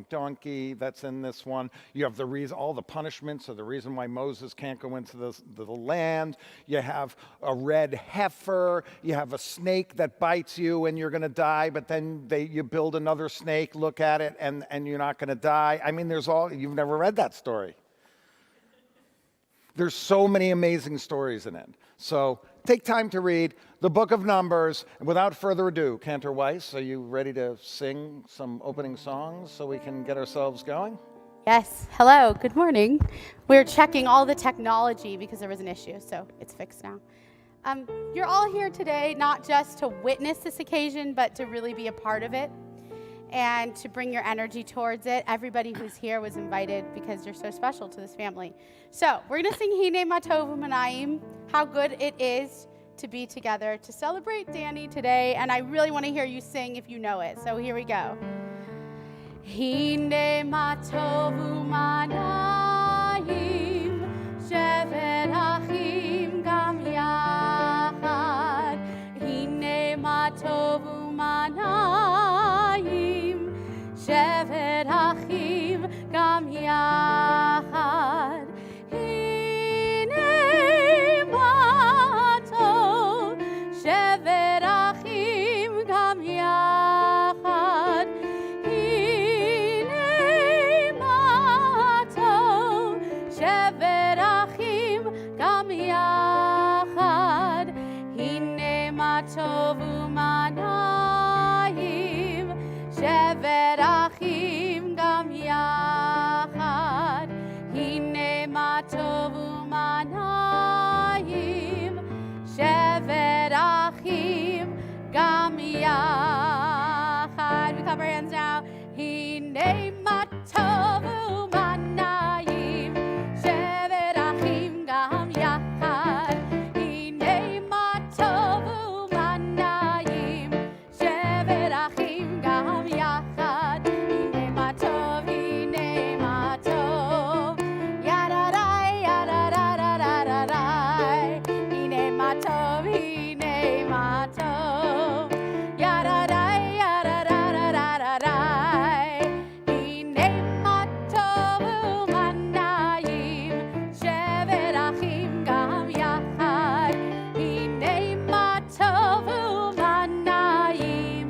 donkey that's in this one. You have the reason, all the punishments are the reason why Moses can't go into the land. You have a red heifer. You have a snake that bites you and you're going to die, but then you build another snake, look at it, and you're not going to die. I mean, you've never read that story. There's so many amazing stories in it. So take time to read the book of Numbers. And without further ado, Cantor Weiss, are you ready to sing some opening songs so we can get ourselves going? Yes. Hello. Good morning. We're checking all the technology because there was an issue, so it's fixed now. You're all here today not just to witness this occasion, but to really be a part of it and to bring your energy towards it. Everybody who's here was invited because you're so special to this family. So we're going to sing Hine Ma Tov U'Manayim, how good it is to be together, to celebrate Dani today, and I really want to hear you sing if you know it. So here we go. Hine Ma Tov U'Manayim, Shevet Achim Gam Yachad. Hine Ma Tov U'Manayim, Shevet Achim Gam Yachad. Hine Ma Tov, Shevet Achim Gam Yachad. Hine Ma Tov, Shevet Achim Gam Yachad. Hine Ma Tov U'Manayim, Shevet Achim Gam Yachad. Hine Ma Tov U'Manayim, Shevet Achim Gam Yachad. We clap our hands now. Hine Ma Tov U'Manayim, Shevet Achim Gam Yachad. Hine Ma Tov U'Manayim, Shevet Achim Gam Yachad. Hine Ma Tov, Hine Ma Tov, Yadadai, Yadadadadadadai. Hine Ma Tov, Hine Ma Tov, Yadadai, Yadadadadadadai. Hine Ma Tov U'Manayim, Shevet Achim Gam Yachad. Hine Ma Tov U'Manayim,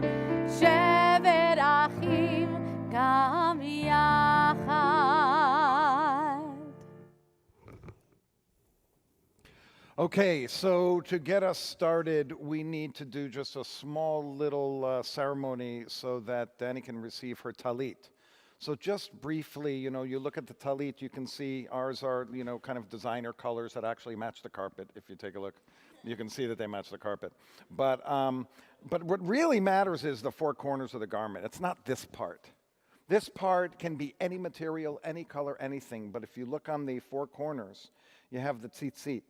Shevet Achim Gam Yachad. Okay, so to get us started, we need to do just a small little ceremony so that Dani can receive her Tallit. So just briefly, you look at the Tallit, you can see ours are, kind of designer colors that actually match the carpet. If you take a look, you can see that they match the carpet. But what really matters is the four corners of the garment. It's not this part. This part can be any material, any color, anything. But if you look on the four corners, you have the tzitzit,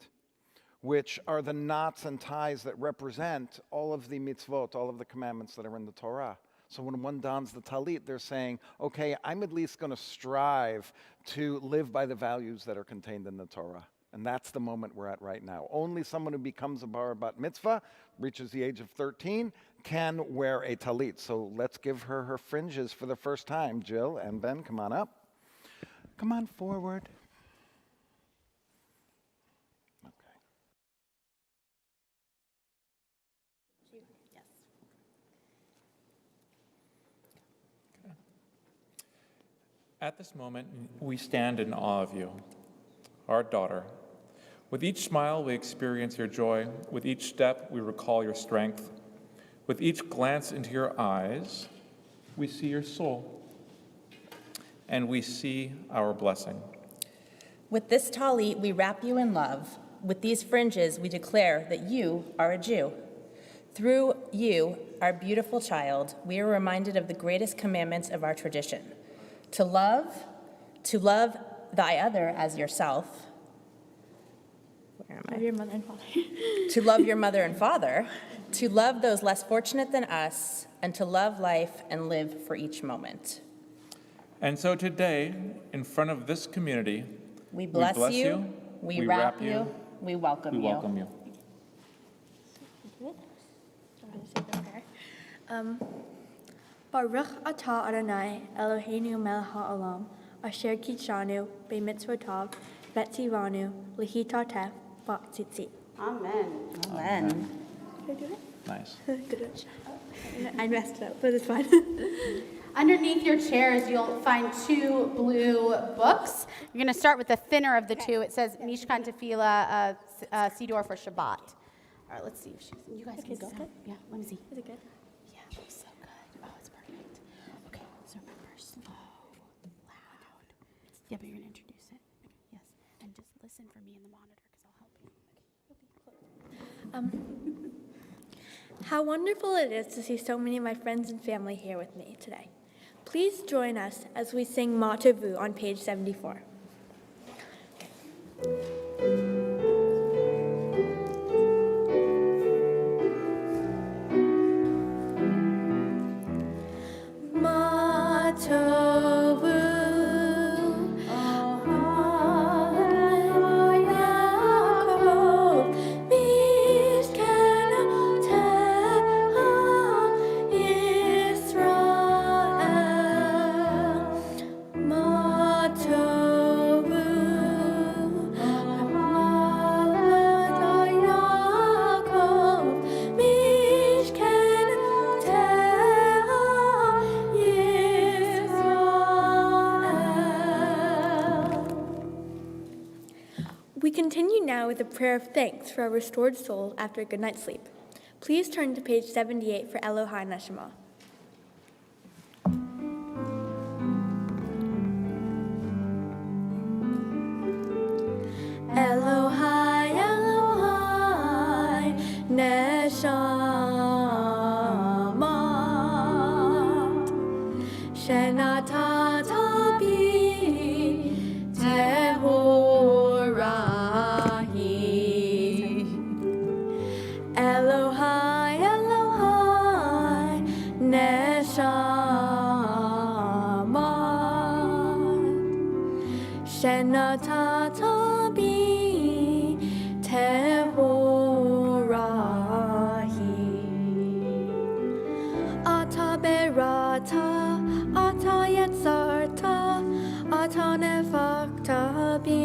which are the knots and ties that represent all of the mitzvot, all of the commandments that are in the Torah. So when one dons the Tallit, they're saying, okay, I'm at least going to strive to live by the values that are contained in the Torah. And that's the moment we're at right now. Only someone who becomes a bar bat mitzvah, reaches the age of 13, can wear a Tallit. So let's give her her fringes for the first time. Jill and Ben, come on up. Come on forward. At this moment, we stand in awe of you, our daughter. With each smile, we experience your joy. With each step, we recall your strength. With each glance into your eyes, we see your soul, and we see our blessing. With this Tallit, we wrap you in love. With these fringes, we declare that you are a Jew. Through you, our beautiful child, we are reminded of the greatest commandments of our tradition. To love thy other as yourself. Where am I? Love your mother and father. To love your mother and father, to love those less fortunate than us, and to love life and live for each moment. And so today, in front of this community, we bless you, we wrap you, we welcome you. We welcome you. Baruch atah Adonai Eloheinu melech ha'olam, asher kitshanu b'mitzvah tov, v'tzivanu l'hitatef b'tzitzit. Amen. Amen. Did I do it? Nice. Good. I messed it up, but it's fine. Underneath your chairs, you'll find 2 blue books. You're going to start with the thinner of the 2. It says Mishkan Tefillah Sidor for Shabbat. All right, let's see if she's. You guys can go. Yeah, let me see. Is it good? Yeah, it looks so good. Oh, it's perfect. Okay, so remember, slow, loud. Yeah, but you're going to introduce it. Yes, and just listen for me in the monitor because I'll help you. Okay, you'll be close. How wonderful it is to see so many of my friends and family here with me today. Please join us as we sing Montage on page 74. We continue now with a prayer of thanks for our restored soul after a good night's sleep. Please turn to page 78 for Elohai Neshama. Elohai, Elohai, Neshama, Shenatata bi Tehorahi. Elohai, Elohai, Neshama, Shenatata bi Tehorahi. Ata berata, ata yetzarta, ata nefakta bi.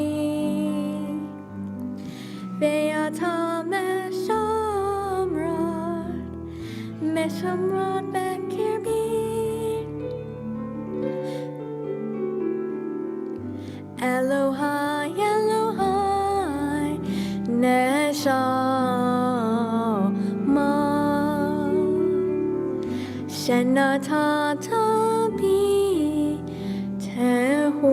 Ve'ata meshamrad bekirbi. Elohai, Elohai, Neshama, Shenatata bi Tehorahi.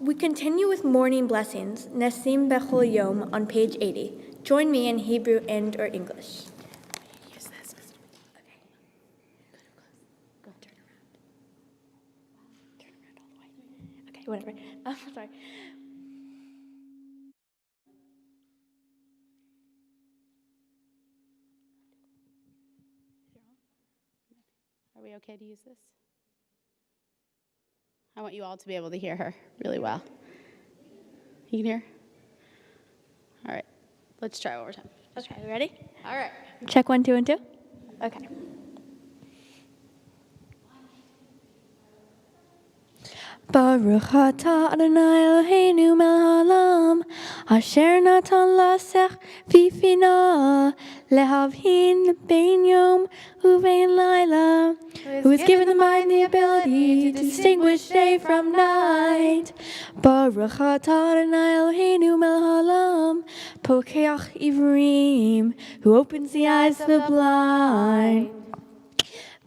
We continue with morning blessings, Nesim Bechol Yom, on page 80. Join me in Hebrew and/or English. Use this. Okay. Go turn around. Turn around all the way. Okay, whatever. Sorry. Are we okay to use this? I want you all to be able to hear her really well. You can hear? All right. Let's try one more time. Okay, ready? All right. Check 1, 2, and 2. Okay. Baruch atah Adonai Eloheinu melech haolam, asher natan lasech v'fina lehavhin bein yom uvein laila, who has given the mind the ability to distinguish day from night. Baruch atah Adonai Eloheinu melech haolam, pokeach ivrim, who opens the eyes of the blind.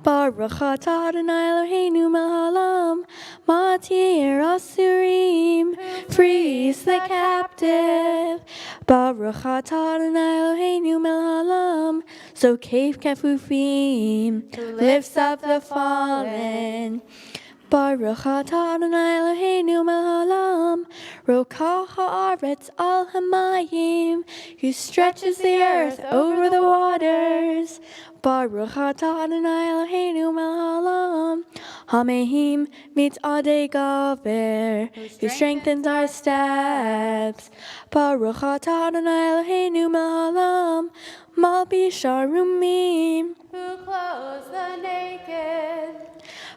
Baruch atah Adonai Eloheinu melech haolam, matir asurim, frees the captive. Baruch atah Adonai Eloheinu melech haolam, zokef kefufim, who lifts up the fallen. Baruch atah Adonai Eloheinu melech haolam, rokah haaretz al hamayim, who stretches the earth over the waters. Baruch atah Adonai Eloheinu melech haolam, Hamehim mitzadei gaver, who strengthens our steps. Baruch atah Adonai Eloheinu melech haolam, malbish harumim. Who clothes the naked.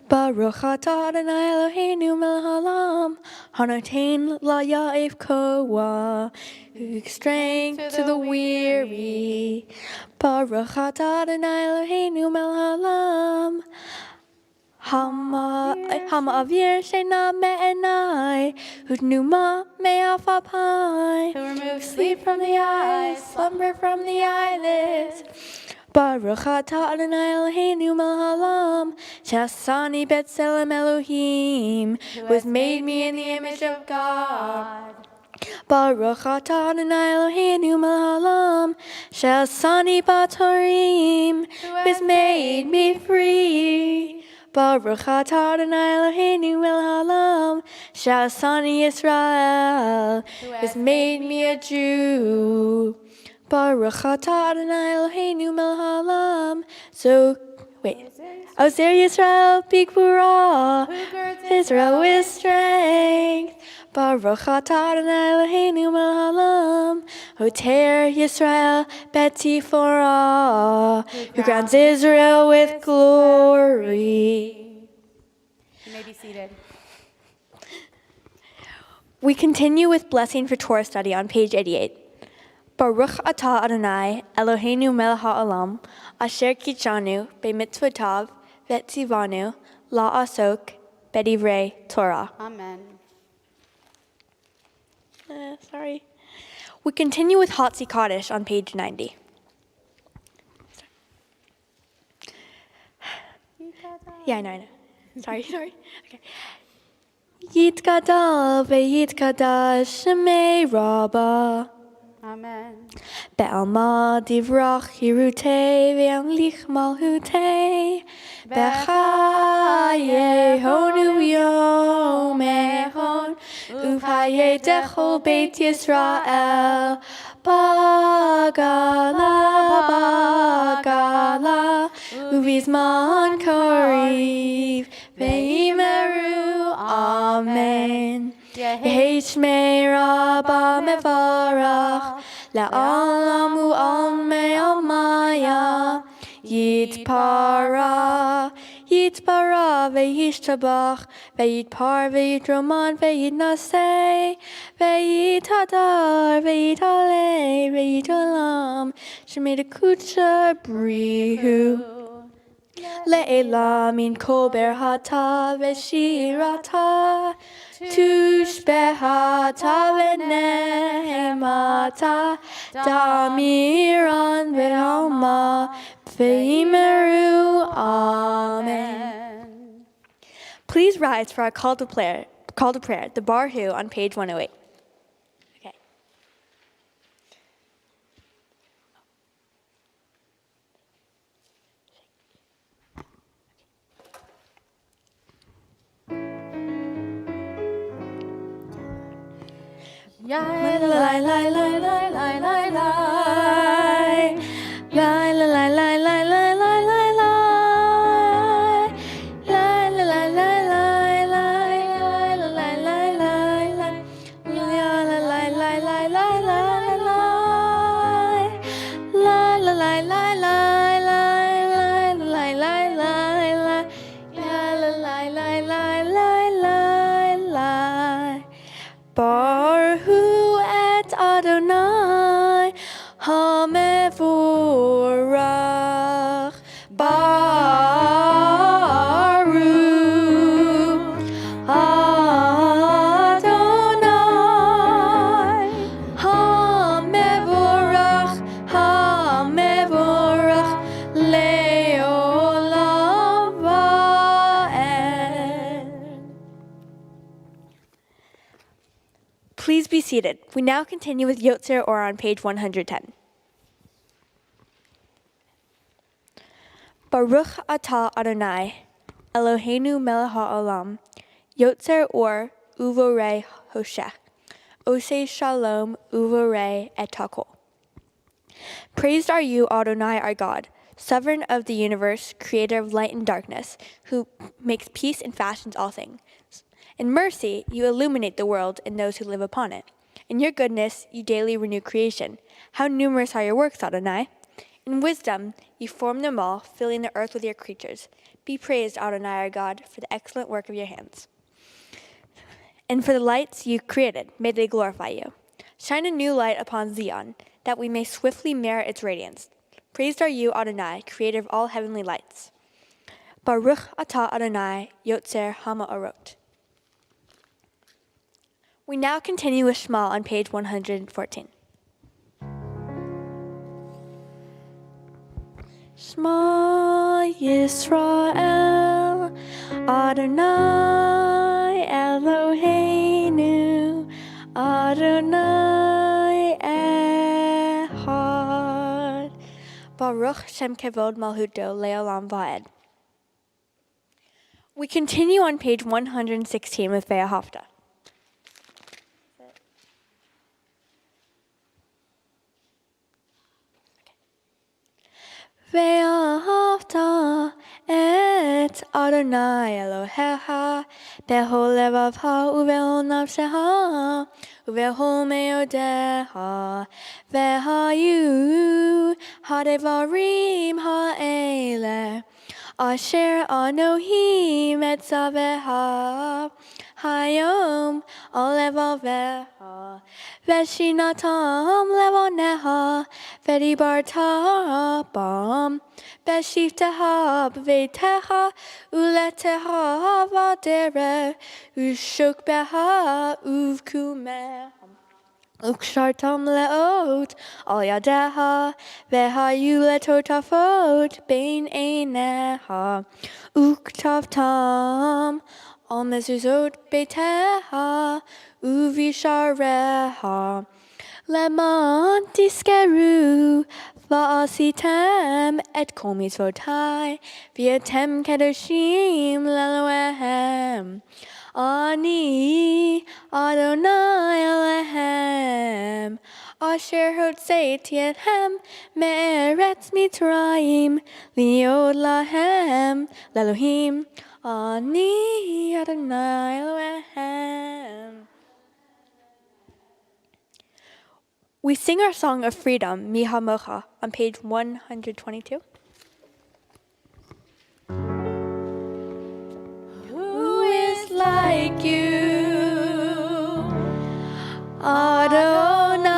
Baruch atah Adonai Eloheinu melech haolam, hanotein laya'if koah, who gives strength to the weary. Baruch atah Adonai Eloheinu melech haolam, Hama'avir she'na me'enai, Hutnuma me'afapai, Who removes sleep from the eyes, slumber from the eyelids. Baruch atah Adonai Eloheinu melech haolam, she'asani b'tselem Elohim, who has made me in the image of God. Baruch atah Adonai Eloheinu melech haolam, she'asani b'torim, who has made me free. Baruch atah Adonai Eloheinu melech haolam, she'asani Yisrael, who has made me a Jew. Baruch atah Adonai Eloheinu melech haolam. Ozer Yisrael b'gvura, Israel with strength. Baruch atah Adonai Eloheinu melech haolam, Hoter Yisrael betifora, who crowns Israel with glory. You may be seated. We continue with blessing for Torah study on page 88. Baruch atah Adonai Eloheinu melech haolam, asher kitshanu b'mitzvotav v'tzivanu la'asok b'divrei Torah. Amen. Sorry. We continue with Hatzi Kaddish on page 90. Yeah, I know. Sorry. Okay. Yitgadal ve'yitkadash shemei Rabbah. Amen. Be'alma divrach hirutei ve'amlich malhutei bechaye honu yom echon u'chaye dechol beit Yisrael bagala uvizman kariv ve'imeru amen. Yehi shmei Rabbah mevarach la'alam u'almei almaya yitpara ve'yishtabach ve'yitpar ve'yitroman ve'yitnaseh ve'yitadar ve'yitalei ve'yitolam shemei kutsha brihu le'ela min kol berhata ve'shirata tushbehata ve'nehemata damiran ve'alma ve'imeru amen. Please rise for our call to prayer, the Barhu on page 108. Okay. Baruch et Adonai hamevorach. Baruch Adonai hamevorach leolam va'ed. Please be seated. We now continue with Yotzer Or on page 110. Baruch atah Adonai, Eloheinu melech haolam, Yotzer Or uvorei hoshech, osei shalom uvorei et hakol. Praised are you, Adonai our God, sovereign of the universe, creator of light and darkness, who makes peace and fashions all things. In mercy, you illuminate the world and those who live upon it. In your goodness, you daily renew creation. How numerous are your works, Adonai! In wisdom, you form them all, filling the earth with your creatures. Be praised, Adonai, our God, for the excellent work of your hands. And for the lights you created, may they glorify you. Shine a new light upon Zion, that we may swiftly merit its radiance. Praised are you, Adonai, creator of all heavenly lights. Baruch atah Adonai, Yotzer Hama'orot. We now continue with Shema on page 114. Shema Yisrael, Adonai Eloheinu, Adonai Echad. Baruch Shem Kevod Malhuto Leolam Vaed. We continue on page 116 with Ve'ahavta. Ve'ahavta et Adonai Elohecha be'chol levavcha uve'chol nafshecha uve'chol me'odecha ve'hayu hadevarim ha'eleh asher anohi metzaveha hayom al levaveha ve'shinatam levoneha ve'dibarta bam ve'shifteha b'veitecha uleteha v'adere ushukbeha uvkumeha Ukshartam leot al yadeha vehayu letotafot bein eineha uktavtam al mezuzot beiteha uvishareha leman tiskeru va'asitem et kol mitzvotai v'yatem kedoshim leloehem Ani Adonai Elohem Asher hotzeit yedhem me'eretz Mitzrayim liod lahem lelohim Ani Adonai Elohem. We sing our song of freedom, Mi Hamocha, on page 122. Like you, Adonai,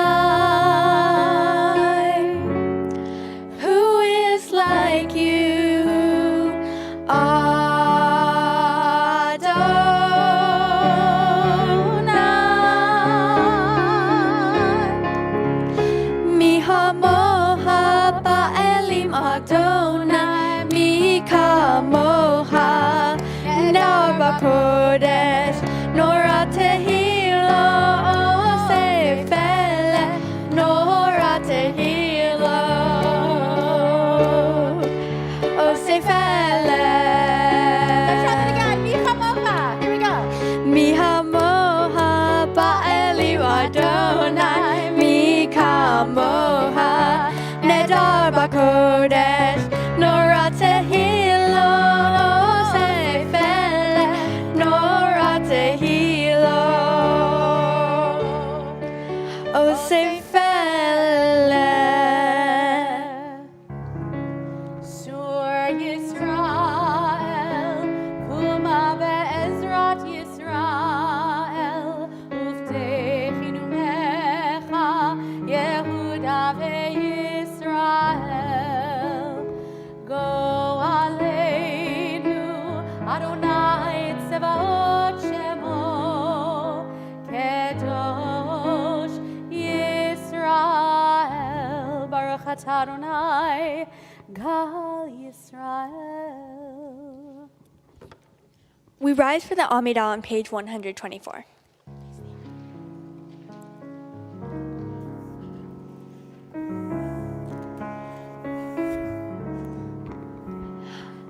who is like you, Adonai, mi hamoha ba'elim Adonai, mi kamoha, nar b'kodesh, nora tehilo, sefele, nora tehilo, sefele. Let's try that again. Mi hamocha. Here we go. Mi hamoha ba'elim Adonai, mi kamoha, nedar b'kodesh, nora tehilo, sefele, nora tehilo, sefele. Sur Yisrael, Kuma be'ezrat Yisrael, Uftechinu mecha, Yehuda ve'Yisrael. Go aleinu, Adonai tzevaot shemo, Kedosh Yisrael. Baruch atah Adonai, Gal Yisrael. We rise for the Amidah on page 124.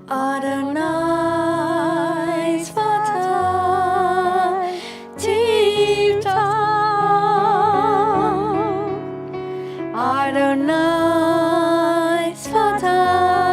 Adonai Sfatai Tifta Adonai Sfatai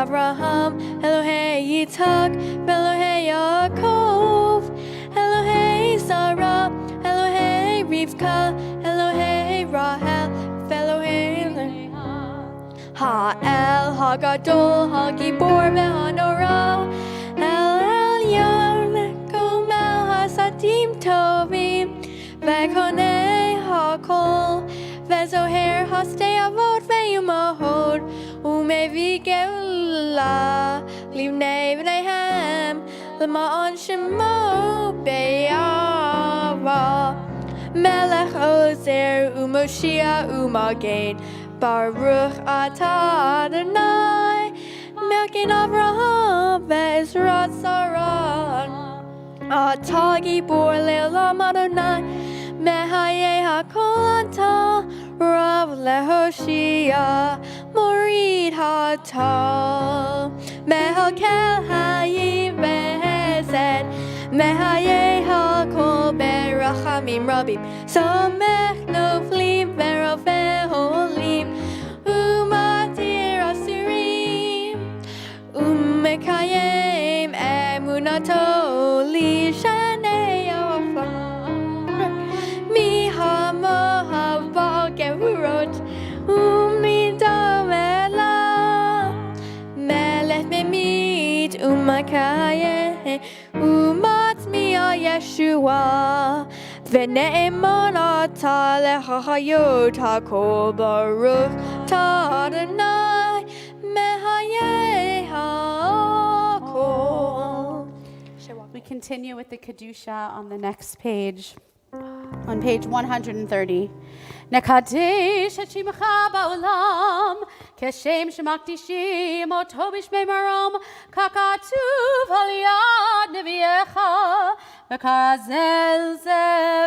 Abraham, Elohei Yitzhak, Elohei Yaakov, Elohei Sarah, Elohei Rivka, Elohei Rahel, Elohei Leah. Ha'el, Ha'gadol, Ha'gibor, Ve'hanora, El Elyon, Gomel, Hasadim Tovim, Ve'konei Ha'kol, Ve'zoher, Hastei Avot, Ve'yumahod, Umevi Geula, Livnei V'neihem, L'ma'on Shemo Be'yava, Melech Ozer, Umoshia, Umagen, Baruch Atah Adonai, Melkin Avraham, Ve'ezrat Sarah, Atah Gibor Le'olam Adonai, Mehaye HaKol Atah, Rav Lehoshia, Morid Hatah, Mehakel Hayim Behesed, Mehaye HaKol Berachamim Rabim, Somech Noflim Verofeh Holim, Umatir Asirim, Umekayim Emunato Lishanei Afar, Mihamo Gerurot, Umidamela, Melech Memit, Umakaye, Umatmia Yeshua, Vene'emon Atah Lechachayot HaKol Baruch Ta'adonai, Mehaye HaKol. We continue with the Kedusha on the next page, on page 130. Nekadesh et shimcha ba'olam, keshem shemakdishim oto b'shmei marom, kakatuv al yad neviecha, v'karazel ze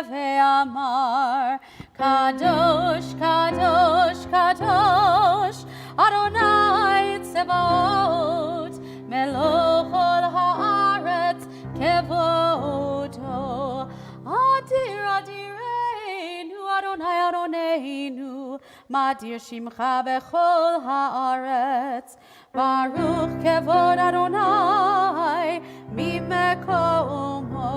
ve'amar, kadosh, kadosh, kadosh, Adonai tzevot, meloch ol haaretz kevodo, adir adireinu, Adonai Adoneinu, madir shimcha bechol haaretz, baruch kevod Adonai mimekomo,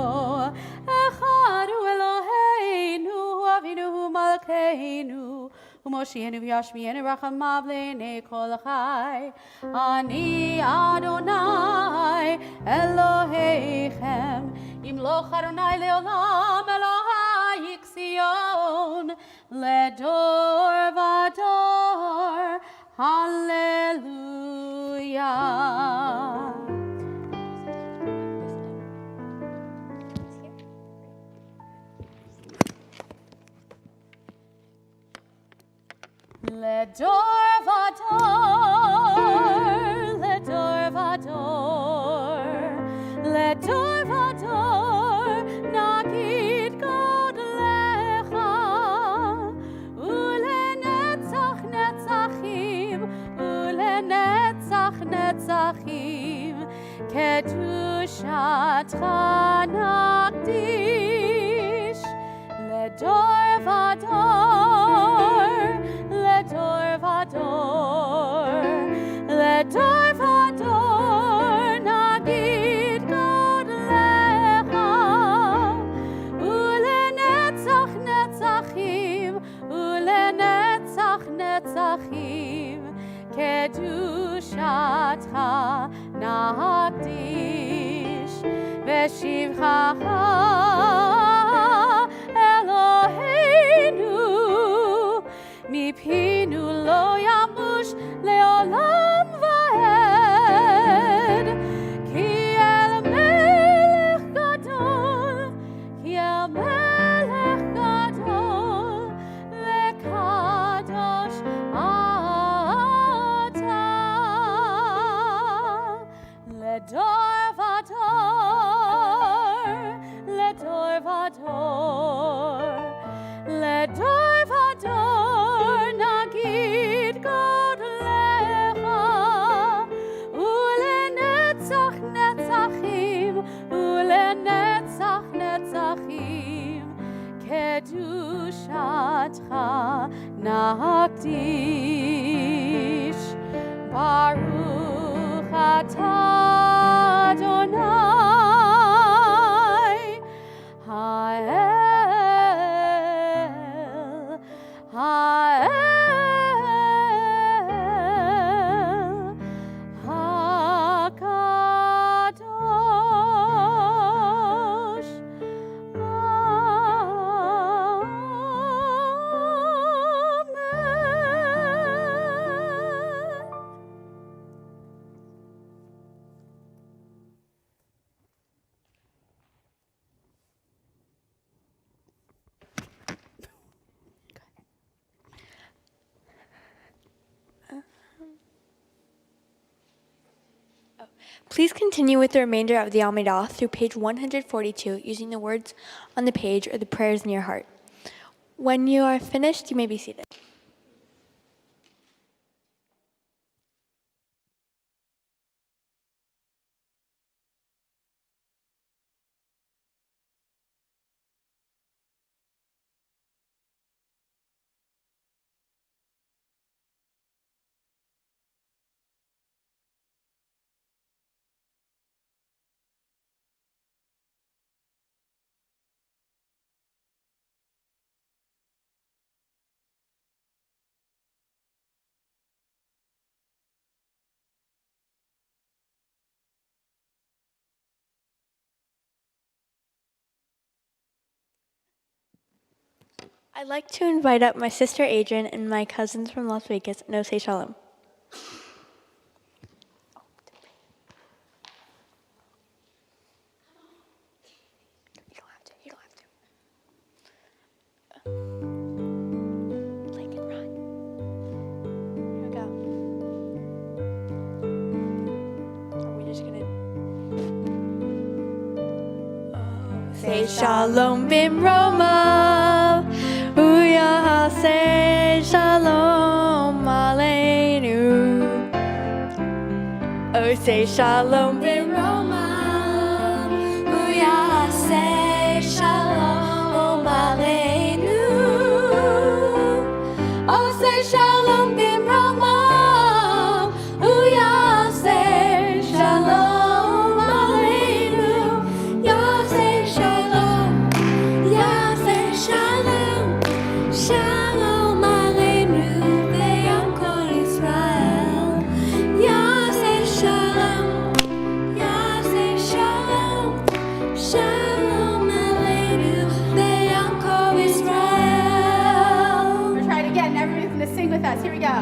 echad hu Eloheinu, avinu hu malkeinu, Umoshienu v'yashmienu rachamav le'nei kol chai. Ani Adonai Eloheichem, Yimloch Adonai le'olam Elohai yiksion, ledor vador, Hallelujah. Ledor vador, ledor vador, ledor vador, nagid God lecha, ulenetzach netzachim, ulenetzach netzachim, kedushatcha naqdish, ledor vador, ledor vador, ledor vador, nagid God lecha, ulenetzach netzachim, ulenetzach netzachim, kedushatcha naqdish, v'shivchacha Eloheinu, mipinu lo yamush leolam vaed, ki el melech gadol, ki el melech gadol, lekadosh atah, ledor vador, ledor vador, ledor vador, nagid God lecha, ulenetzach netzachim, ulenetzach netzachim, kedushatcha naqdish, baruch Please continue with the remainder of the Amidah through page 142 using the words on the page or the prayers in your heart. When you are finished, you may be seated. I'd like to invite up my sister Adrian and my cousins from Las Vegas, No Say Shalom. You don't have to. Blake and Ron. Here we go. Are we just gonna say Shalom Bimroma? Uya say Shalom Aleinu. Oh, say Shalom Bimroma. Uya say Shalom Aleinu. Oh, say Shalom Bimroma. Uya say Shalom Aleinu. Ya say Shalom. Ya say Shalom. Shalom Aleinu, Ve'am Kol Yisrael. Yaseh Shalom, Yaseh Shalom. Shalom Aleinu, Ve'am Kol Yisrael. We're trying again. Everybody's going to sing with us. Here we go.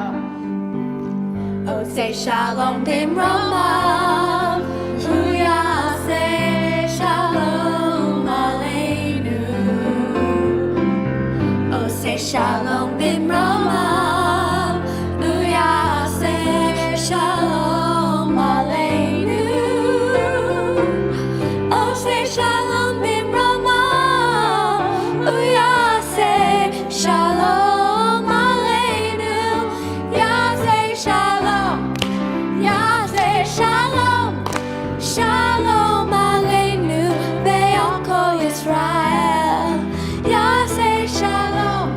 Oh, say Shalom Bimromav. Yaseh Shalom Aleinu. Oh, say Shalom Bimromav. Yaseh Shalom Aleinu. Oh, say Shalom Bimromav. Yaseh Shalom Aleinu. Yaseh Shalom. Yaseh Shalom. Shalom Aleinu. Ve'al Kol Yisrael. Yaseh Shalom.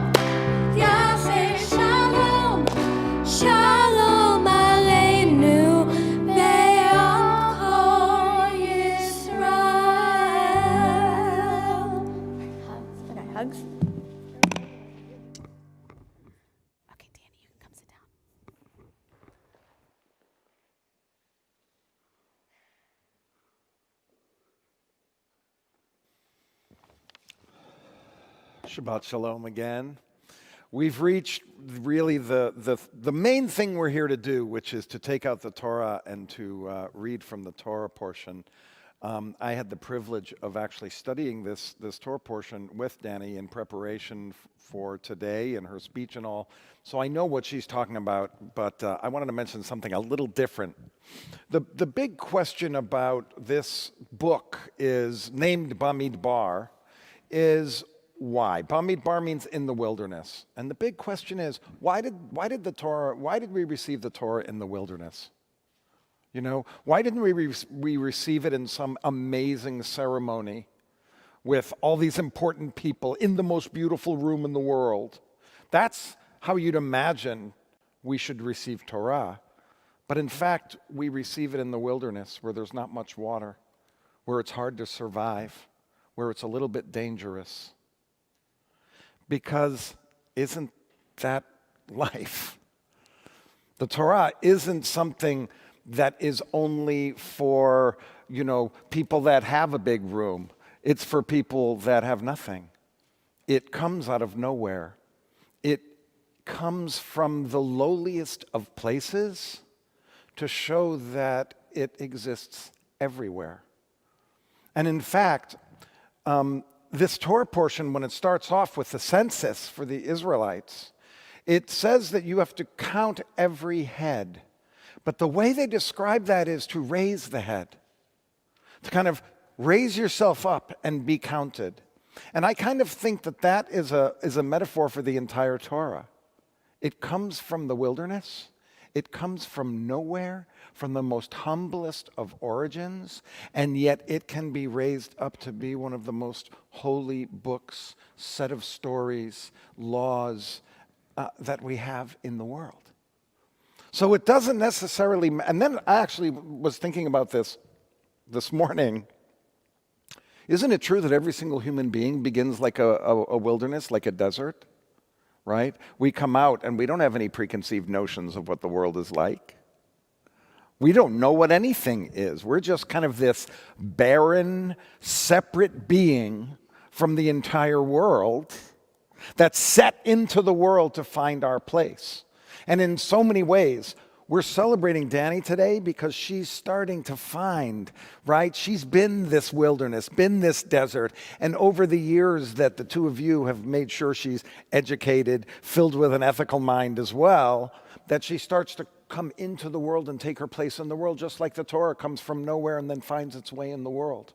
Yaseh Shalom. Shalom Aleinu. Ve'al Kol Yisrael. Okay, hugs. Okay, Dani, you can come sit down. Shabbat Shalom again. We've reached really the main thing we're here to do, which is to take out the Torah and to read from the Torah portion. I had the privilege of actually studying this Torah portion with Dani in preparation for today and her speech and all. So I know what she's talking about, but I wanted to mention something a little different. The big question about this book is named Bemidbar is why? Bemidbar means in the wilderness. And the big question is, why did we receive the Torah in the wilderness? You know, why didn't we receive it in some amazing ceremony with all these important people in the most beautiful room in the world? That's how you'd imagine we should receive Torah. But in fact, we receive it in the wilderness where there's not much water, where it's hard to survive, where it's a little bit dangerous. Because isn't that life? The Torah isn't something that is only for, people that have a big room. It's for people that have nothing. It comes out of nowhere. It comes from the lowliest of places to show that it exists everywhere. And in fact, this Torah portion, when it starts off with the census for the Israelites, it says that you have to count every head. But the way they describe that is to raise the head, to kind of raise yourself up and be counted. And I kind of think that that is a metaphor for the entire Torah. It comes from the wilderness. It comes from nowhere, from the most humblest of origins, and yet it can be raised up to be one of the most holy books, set of stories, laws that we have in the world. So it doesn't necessarily, and then I actually was thinking about this morning. Isn't it true that every single human being begins like a wilderness, like a desert, right? We come out and we don't have any preconceived notions of what the world is like. We don't know what anything is. We're just kind of this barren, separate being from the entire world that's set into the world to find our place. And in so many ways, we're celebrating Dani today because she's starting to find, right? She's been this wilderness, been this desert, and over the years that the two of you have made sure she's educated, filled with an ethical mind as well, that she starts to come into the world and take her place in the world, just like the Torah comes from nowhere and then finds its way in the world.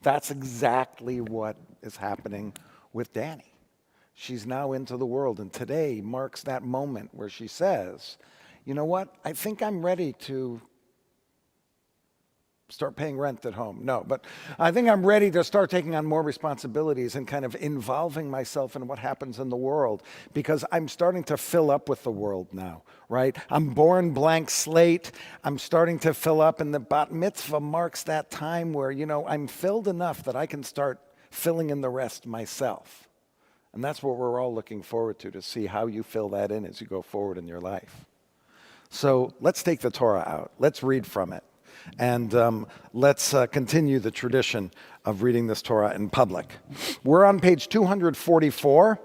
That's exactly what is happening with Dani. She's now into the world, and today marks that moment where she says, you know what, I think I'm ready to start paying rent at home. No, but I think I'm ready to start taking on more responsibilities and kind of involving myself in what happens in the world, because I'm starting to fill up with the world now, right? I'm born blank slate. I'm starting to fill up, and the bat mitzvah marks that time where, I'm filled enough that I can start filling in the rest myself. And that's what we're all looking forward to see how you fill that in as you go forward in your life. So let's take the Torah out. Let's read from it. And let's continue the tradition of reading this Torah in public. We're on page 244.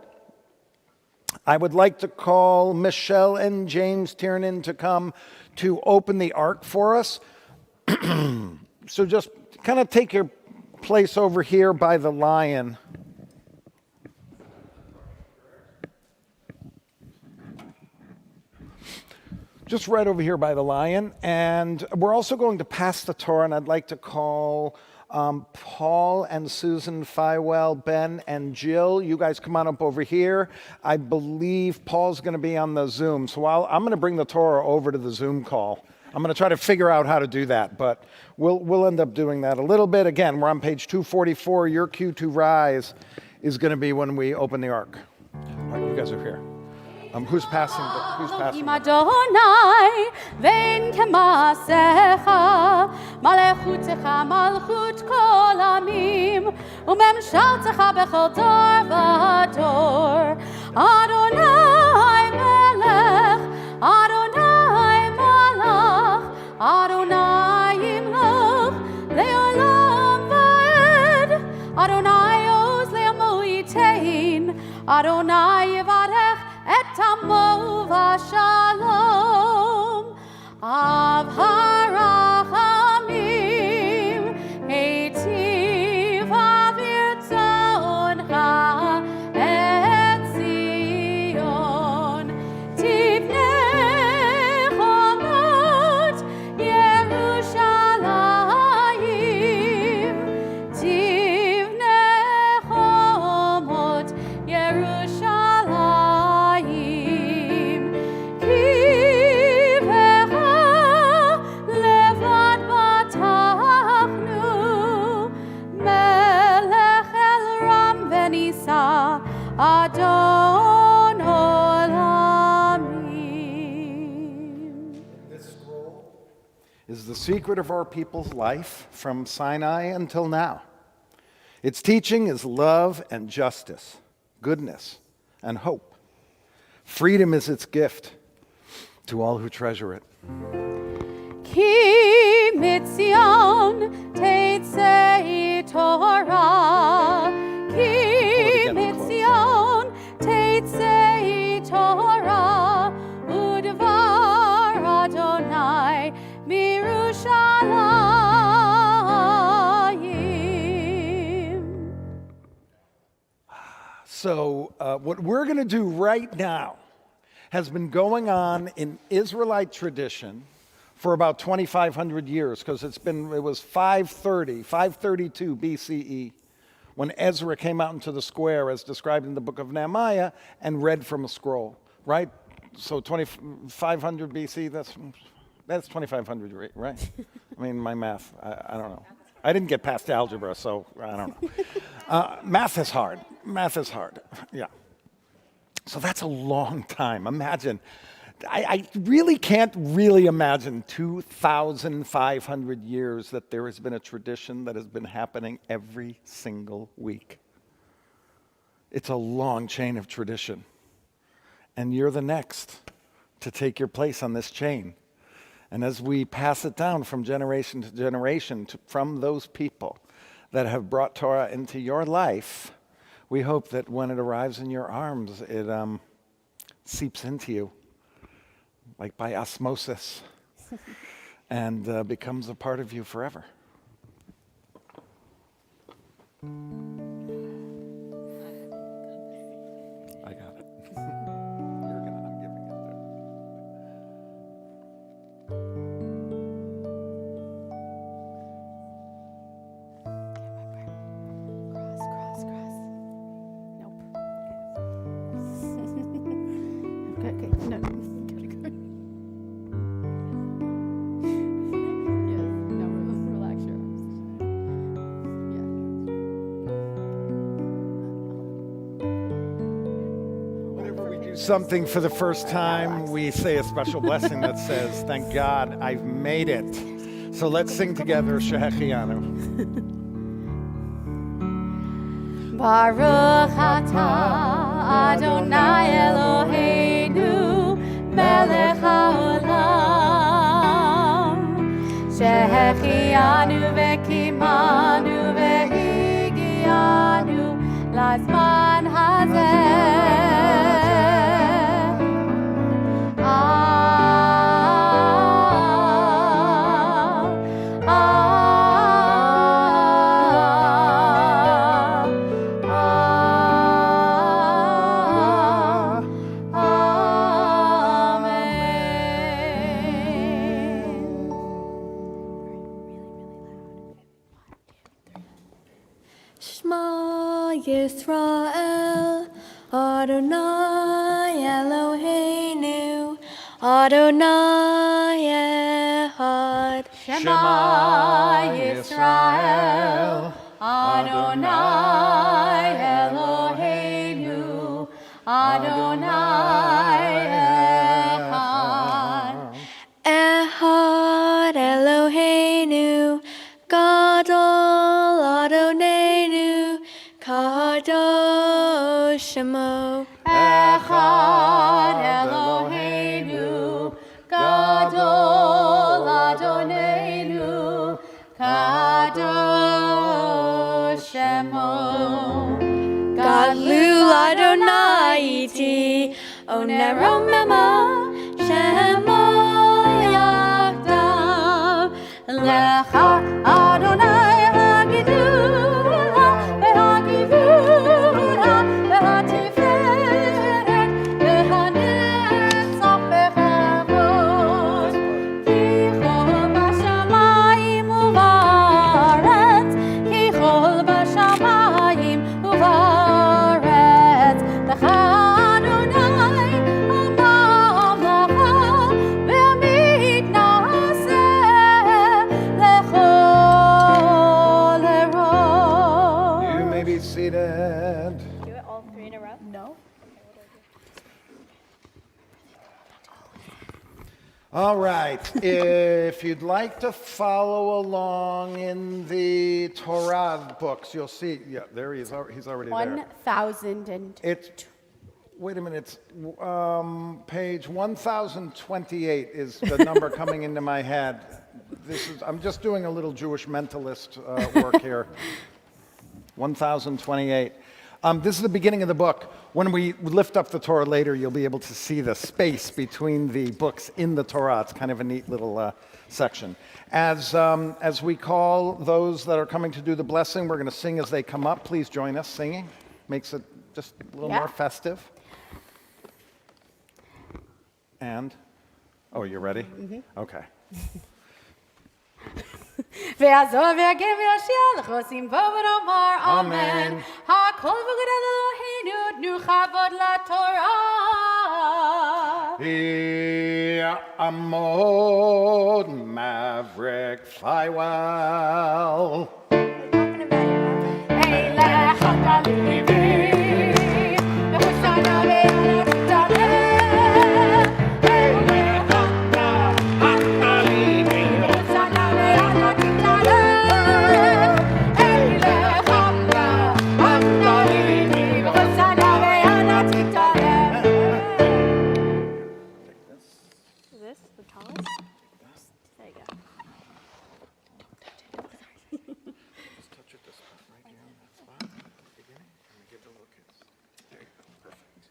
I would like to call Michelle and James Tiernan to come to open the ark for us. So just kind of take your place over here by the lion. Just right over here by the lion. And we're also going to pass the Torah, and I'd like to call Paul and Susan Fywell, Ben and Jill. You guys come on up over here. I believe Paul's going to be on the Zoom. So I'm going to bring the Torah over to the Zoom call. I'm going to try to figure out how to do that, but we'll end up doing that a little bit. Again, we're on page 244. Your cue to rise is going to be when we open the ark. All right, you guys are here. Who's passing? Elohim Adonai, vein kemasecha, malechutecha malchut kol amim, umemshaltecha bechol dor v'dor. Adonai melech, Adonai malach, Adonai yimloch, le'olam va'ed. Adonai oz le'amo yitein, Adonai yivarech et amo v'shalom, av harachamim, heitiv avirtzoncha et Zion, tivne chomot Yerushalayim, tivne chomot Yerushalayim. Adon olamim. This scroll is the secret of our people's life from Sinai until now. Its teaching is love and justice, goodness and hope. Freedom is its gift to all who treasure it. Ki mitzion teitzei Torah, ki mitzion teitzei Torah, udvar Adonai mirushalayim. So what we're going to do right now has been going on in Israelite tradition for about 2,500 years, because it was 532 BCE, when Ezra came out into the square, as described in the book of Nehemiah, and read from a scroll, right? So 2,500 BC, that's 2,500, right? I mean, my math, I don't know. I didn't get past algebra, so I don't know. Math is hard. Math is hard, yeah. So that's a long time. Imagine. I really can't really imagine 2,500 years that there has been a tradition that has been happening every single week. It's a long chain of tradition. And you're the next to take your place on this chain. And as we pass it down from generation to generation from those people that have brought Torah into your life, we hope that when it arrives in your arms, it seeps into you, like by osmosis, and becomes a part of you forever. I got it. I'm giving it there. Cross. Nope. Okay. No. Yes. No. Relax your arms. Whenever we do something for the first time, we say a special blessing that says, "Thank God, I've made it." So let's sing together, Shehechianu. Baruch atah Adonai Eloheinu melech haolam shehechianu vekimanu vehigianu lazman hazeh. Shema Yisrael, Adonai Eloheinu, Adonai Echad. Shema Yisrael, Adonai Eloheinu, Adonai Echad. Echad Eloheinu, Gadol Adonenu, Kadosh Shemo. Echad Eloheinu, Gadol Adonenu, Kadosh Shemo. Gadlu Adonai iti, Onero Mema, Shemo Yachdav. Lecha Adonai hagidula, vehagivula, vehatiferet, vehanetzach vechavod. Kichol bashamayim uvaretz, kichol bashamayim uvaretz. Lecha Adonai hamamlacha, ve'mitnaseh lechol erod. You may be seated. Do it all three in a row? No. All right. If you'd like to follow along in the Torah books, you'll see. Yeah, there he is. He's already there. 1,000 It's, wait a minute. It's page 1028 is the number coming into my head. I'm just doing a little Jewish mentalist work here. 1028. This is the beginning of the book. When we lift up the Torah later, you'll be able to see the space between the books in the Torah. It's kind of a neat little section. As we call those that are coming to do the blessing, we're going to sing as they come up. Please join us singing. Makes it just a little more festive. And, oh, you're ready? Mm-hmm. Okay. ועזוב ויגב ויושיע לחוסים בו ונאמר אמן. הכל בגודל אלוהינו תנו כבוד לתורה. Amod Maverick, fly well. אילך הגליבי וחושנה ועלות תעלה. אילך הגליבי וחושנה ועלות תעלה. אילך הגליבי וחושנה ועלות תעלה. Is this the Tallit? There you go. Just touch it this spot right here on that spot at the beginning, and we give the little kiss. There you go, perfect.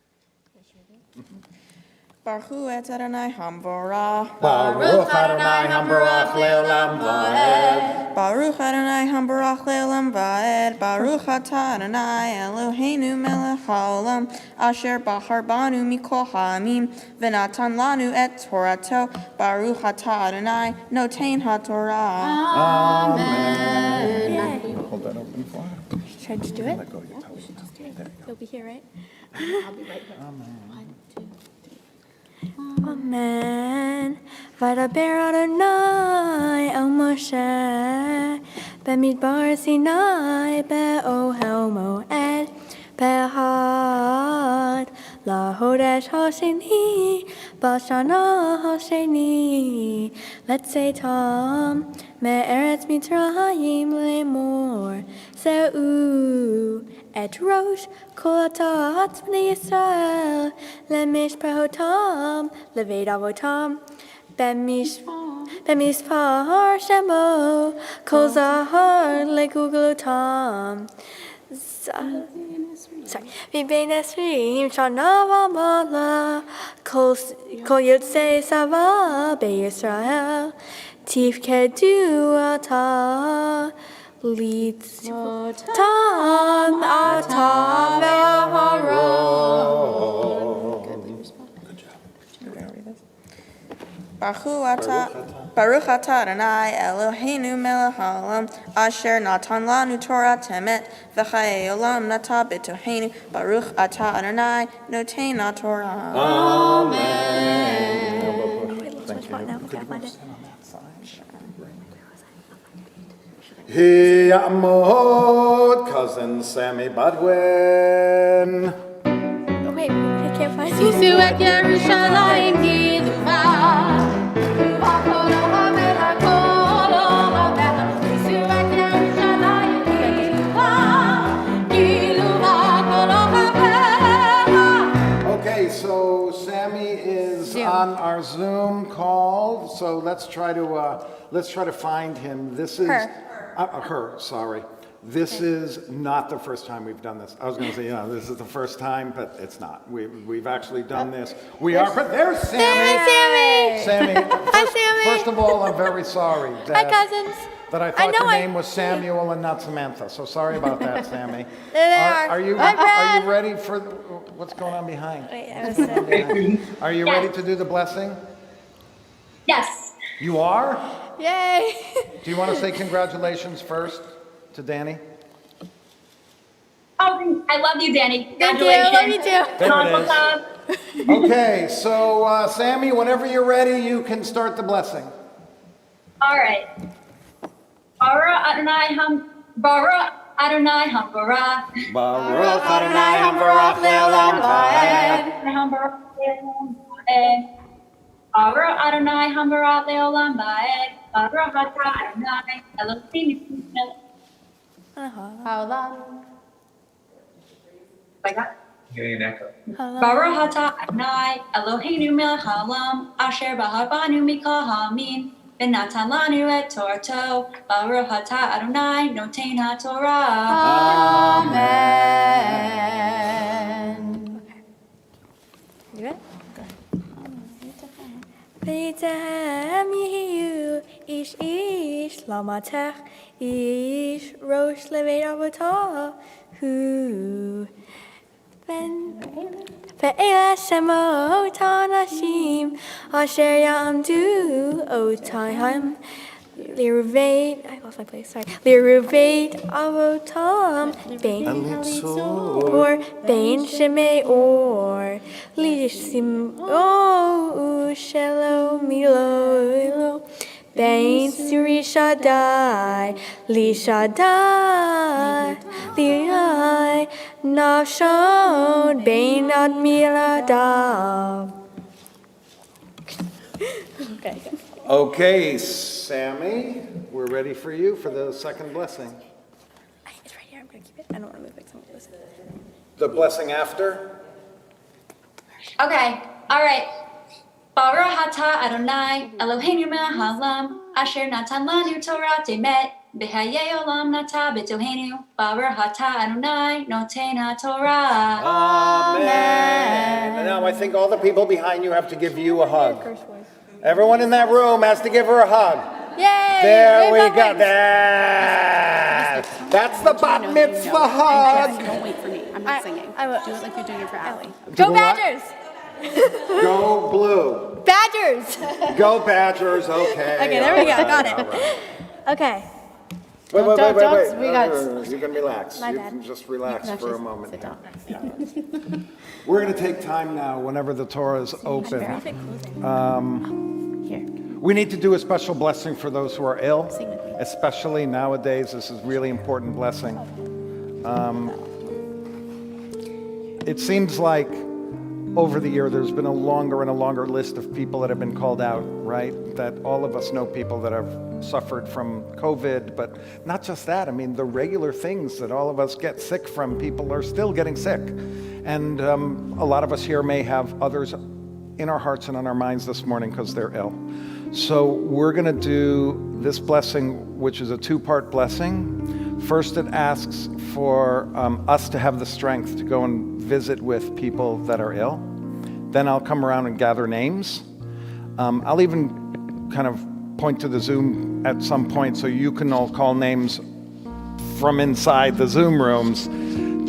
Baruch et Adonai Hamvorah. Baruch Adonai Hambarach Leolam Vaed. Baruch Adonai Hambarach Leolam Vaed. Baruch atah Adonai Eloheinu melech haolam. Asher bahar banu mikol ha'amim. V'natan lanu et Torato. Baruch atah Adonai noten haTorah. Amen. Hold that open for her. Tried to do it. Let go of your toes. You'll be here, right? I'll be right here. One, two. Amen. Vadaber Adonai el Moshe Bemidbar Sinai be'ohel moed behad lahodesh hasheni bashana hasheni letzetam me'eretz Mitzrayim lemor se'u et rosh kol atat b'nei Yisrael lemishpahotam leved avotam b'mispar shemo kol zahar leguglotam V'bein esrim shana v'mala kol yotzei sava be'Yisrael tifkedu ata Litzvotam ata ve'aharon. Baruch atah Adonai Eloheinu melech haolam. Asher natan lanu Torah temet. V'chayei olam nata b'toheinu. Baruch atah Adonai noten haTorah. Ya'amod, cousin Sammy Budwin. Oh wait, I can't find it. Sisu et Yerushalayim giluva. Giluva kol ohavecha kol ohavecha. Sisu et Yerushalayim giluva. Giluva kol ohavecha. Okay, so Sammy is on our Zoom call. So let's try to find him. This is her. Sorry. This is not the first time we've done this. I was going to say, this is the first time, but it's not. We've actually done this. But there's Sammy. Sammy. Sammy. First of all, I'm very sorry. Hi, cousins. That I thought your name was Samuel and not Samantha. So sorry about that, Sammy. There they are. Are you ready for what's going on behind? Wait, I was Are you ready to do the blessing? Yes. You are? Yay. Do you want to say congratulations first to Dani? Oh, I love you, Dani. Thank you. I love you too. There it is. Okay, so Sammy, whenever you're ready, you can start the blessing. All right. Baruch Adonai Baruch Adonai Hambarach. Baruch Adonai Hambarach Leolam Vaed. Hambarach Leolam Vaed. Baruch Adonai Hambarach Leolam Vaed. Baruch atah Adonai Eloheinu melech Haolam. like that. Getting an echo. Baruch atah Adonai Eloheinu melech haolam. Asher bahar banu mikol ha'amim. V'natan lanu et Torato. Baruch atah Adonai noten haTorah. Amen. You ready? V'yitzem yehiyu ish ish lamatech ish rosh levei avotah hu ואלה שמות האנשים אשר יעמדו אותם לרובד אבותם בין הליצור בין שמי אור לשמעו שלו מילולו בין סורי שדי לשדי לידי נפשון בין עד מילדיו. Okay, Sammy, we're ready for you for the second blessing. It's right here. I'm going to keep it. I don't want to move it. Listen. The blessing after? Okay, all right. Baruch atah Adonai Eloheinu melech haolam asher natan lanu Torah temet b'chayei olam nata b'tohenu Baruch atah Adonai noten haTorah. Amen. And now I think all the people behind you have to give you a hug. Everyone in that room has to give her a hug. Yay! There we go. That's the bat mitzvah hug. Don't wait for me. I'm not singing. I will. Do it like you're doing it for Allie. Go Badgers! Go blue. Badgers! Go Badgers. Okay. Okay, there we go. All right, Got it. all right. Okay. Wait. we got- You can relax. My You bad. can just relax for a moment. Sit down. We're going to take time now whenever the Torah is open. Here. We need to do a special blessing for those who are ill, Sing with me. especially nowadays. This is really important blessing. It seems like over the year there's been a longer and a longer list of people that have been called out, right? That all of us know people that have suffered from COVID, but not just that. I mean, the regular things that all of us get sick from, people are still getting sick. And a lot of us here may have others in our hearts and on our minds this morning because they're ill. So we're going to do this blessing, which is a two-part blessing. First, it asks for us to have the strength to go and visit with people that are ill. Then I'll come around and gather names. I'll even kind of point to the Zoom at some point so you can all call names from inside the Zoom rooms,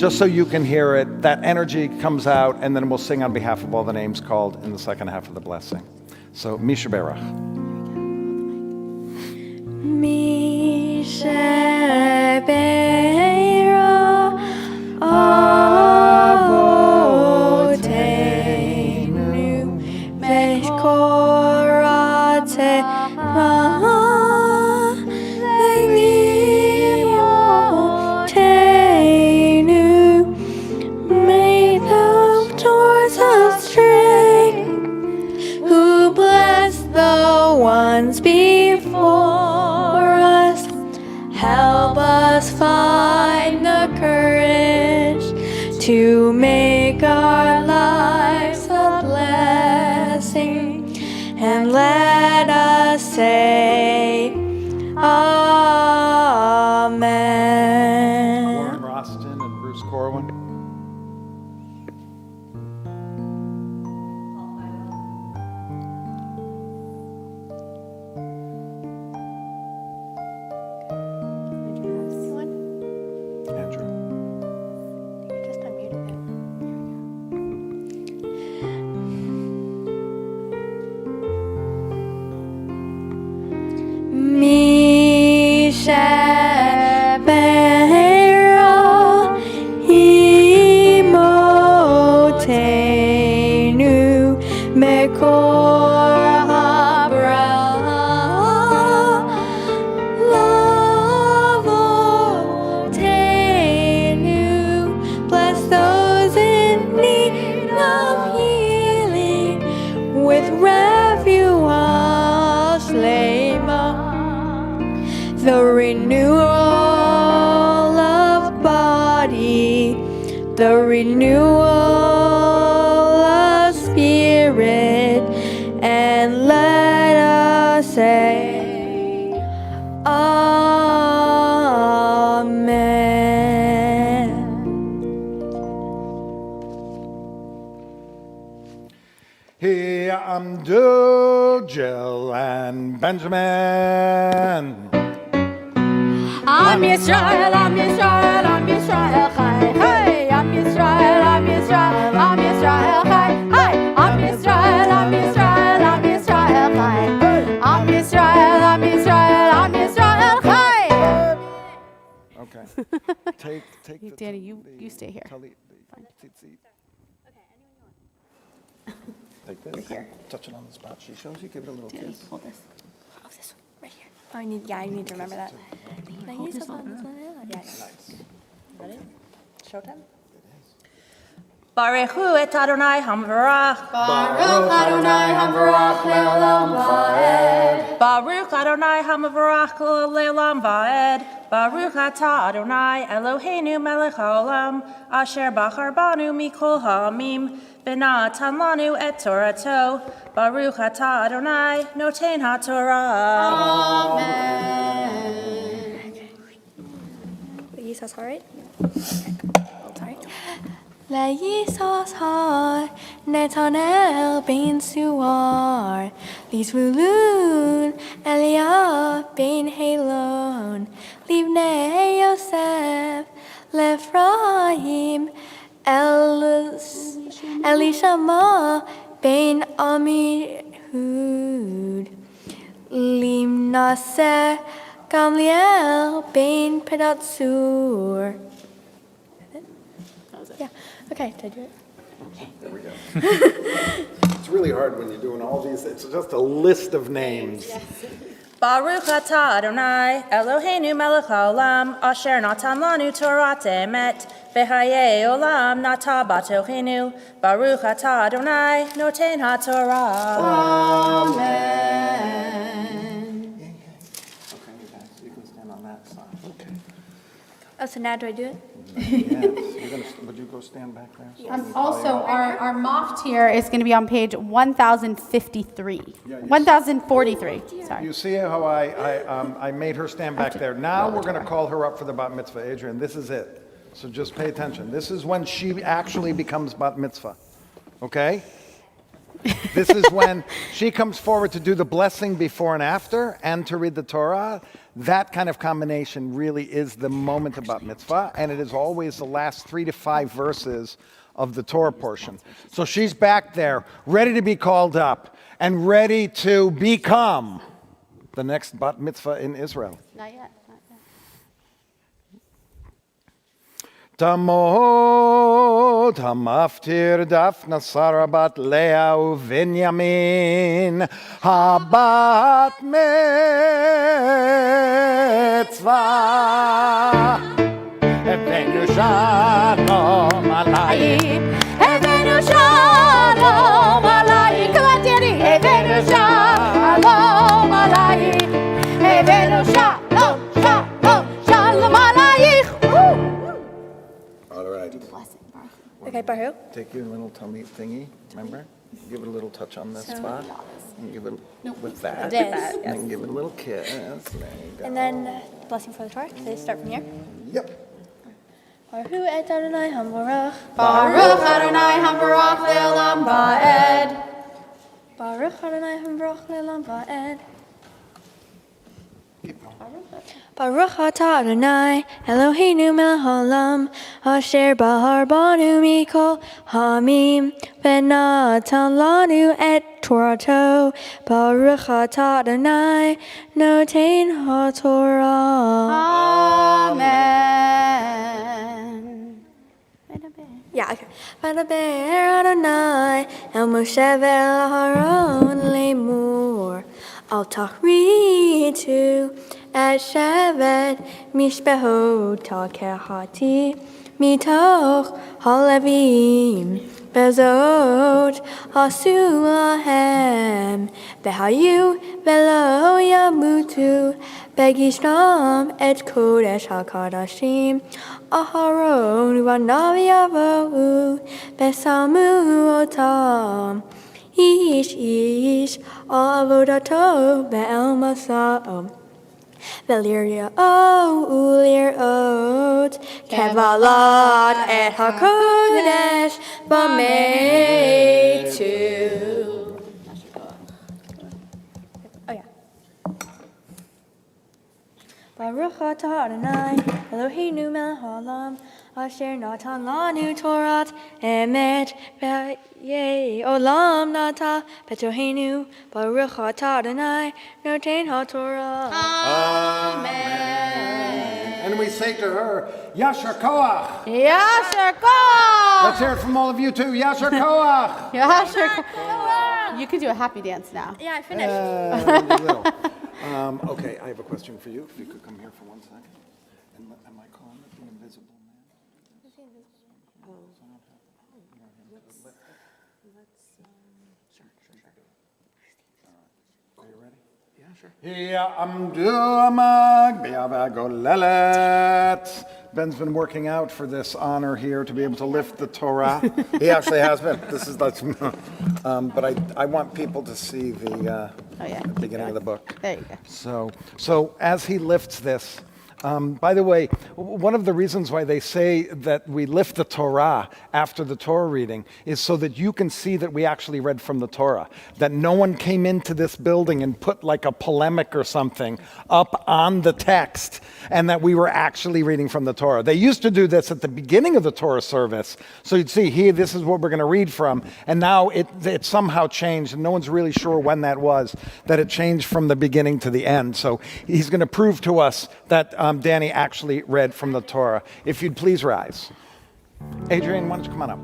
just so you can hear it. That energy comes out, and then we'll sing on behalf of all the names called in the second half of the blessing. So, Misheberach. Misheberach Avoteinu Meshkoratema May the doors of strength who bless the ones before us help us find the courage to make our lives a blessing and let us say Amen. Warren Roston and Bruce Corwin. Andrew. You just unmuted it. Misheberach Imotenu Mekor Habrah Lavotenu. Bless those in need of healing with refuah shlema. The renewal of body, the renewal of spirit, and let us say Amen. Ya'amdu Jill and Benjamin. Am Yisrael, Am Yisrael, Am Yisrael, Chai, Chai. Am Yisrael, Am Yisrael. Okay. Take the Dani, you stay here. Tallit, the tzitzit. Take this. Touch it on the spot. She shows you. Give it a little kiss. Hold this. Oh, this one, right here. Oh, I need to remember that. Yeah. Ready? Showtime? Baruch hu et Adonai Hamvarach. Baruch Adonai Hamvarach le'olam va'ed. Baruch Adonai Hamvarach le'olam va'ed. Baruch atah Adonai Eloheinu melech haolam asher bachar banu mikol ha'amim v'natan lanu et Torato. Baruch atah Adonai noten ha'Torah. You says all right? Sorry. Le'yisas Netanel ben Suar, Lizvulun Eliah ben Halon, Livnei Yosef, Lephraim, Elishama ben Amihud, Limnaseh Gamliel ben Pedatsur. Yeah. Okay, did I do it? There we go. It's really hard when you're doing all these. It's just a list of names. Baruch atah Adonai Eloheinu melech haolam asher natan lanu Torat emet v'hayei olam nata batochenu. Baruch atah Adonai noten ha'Torah. Amen. Okay, you guys, you can stand on that side. Okay. Oh, so now do I do it? Yes. Would you go stand back there? Also, our moft here is going to be on page 1053. 1043, sorry. You see how I made her stand back there. Now we're going to call her up for the bat mitzvah. Adrian, this is it. So just pay attention. This is when she actually becomes bat mitzvah. Okay? This is when she comes forward to do the blessing before and after and to read the Torah. That kind of combination really is the moment of bat mitzvah, and it is always the last 3 to 5 verses of the Torah portion. So she's back there, ready to be called up and ready to become the next bat mitzvah in Israel. Not yet. Tamod hamaftir Dafna Sarah bat Leah uVinyamin habat mitzvah Evenu shalom alayim Evenu shalom alayim. Come on, Dani. Evenu shalom alayim. Evenu shalom alayim. All right. Okay, Baruch. Take your little tummy thingy, remember? Give it a little touch on this spot. And give it with that. This. And then give it a little kiss. There you go. And then blessing for the Torah. Can I start from here? Yep. Baruch et Adonai Hamvarach. Baruch Adonai Hamvarach le'olam va'ed. Baruch Adonai Hamvarach le'olam va'ed. Keep going. Baruch atah Adonai Eloheinu melech haolam asher bahar banu mikol ha'amim v'natan lanu et Torato. Baruch atah Adonai noten ha'Torah. Amen. Yeah, okay. V'daber Adonai el Moshe ve'el Aharon lemur al tachritu et shevet mishbehot kehati mitoch halevim bezot hasu lahem behayu velo yamutu begishnam et kodesh hakadashim Aharon v'anav yavohu besamu otam ish avodato be'el masa'om Veliria ulir ot kevalat et hakodesh b'meitu. Oh yeah. Baruch atah Adonai Eloheinu melech haolam asher natan lanu Torat emet v'hayei olam nata betohenu. Baruch atah Adonai noten ha'Torah. Amen. And we say to her, Yasher Koach. Yasher Koach. Let's hear it from all of you too. Yasher Koach. Yasher Koach. You can do a happy dance now. Yeah, I finished. Okay, I have a question for you. If you could come here for 1 second. And am I calling it the invisible man? Are you ready? Yeah, sure. Ben's been working out for this honor here to be able to lift the Torah. He actually has been. This is like, but I want people to see the beginning of the book. There you go. So as he lifts this, by the way, one of the reasons why they say that we lift the Torah after the Torah reading is so that you can see that we actually read from the Torah, that no one came into this building and put like a polemic or something up on the text, and that we were actually reading from the Torah. They used to do this at the beginning of the Torah service, so you'd see here, this is what we're going to read from, and now it somehow changed, and no one's really sure when that was, that it changed from the beginning to the end. So he's going to prove to us that Dani actually read from the Torah. If you'd please rise. Adrian, why don't you come on up?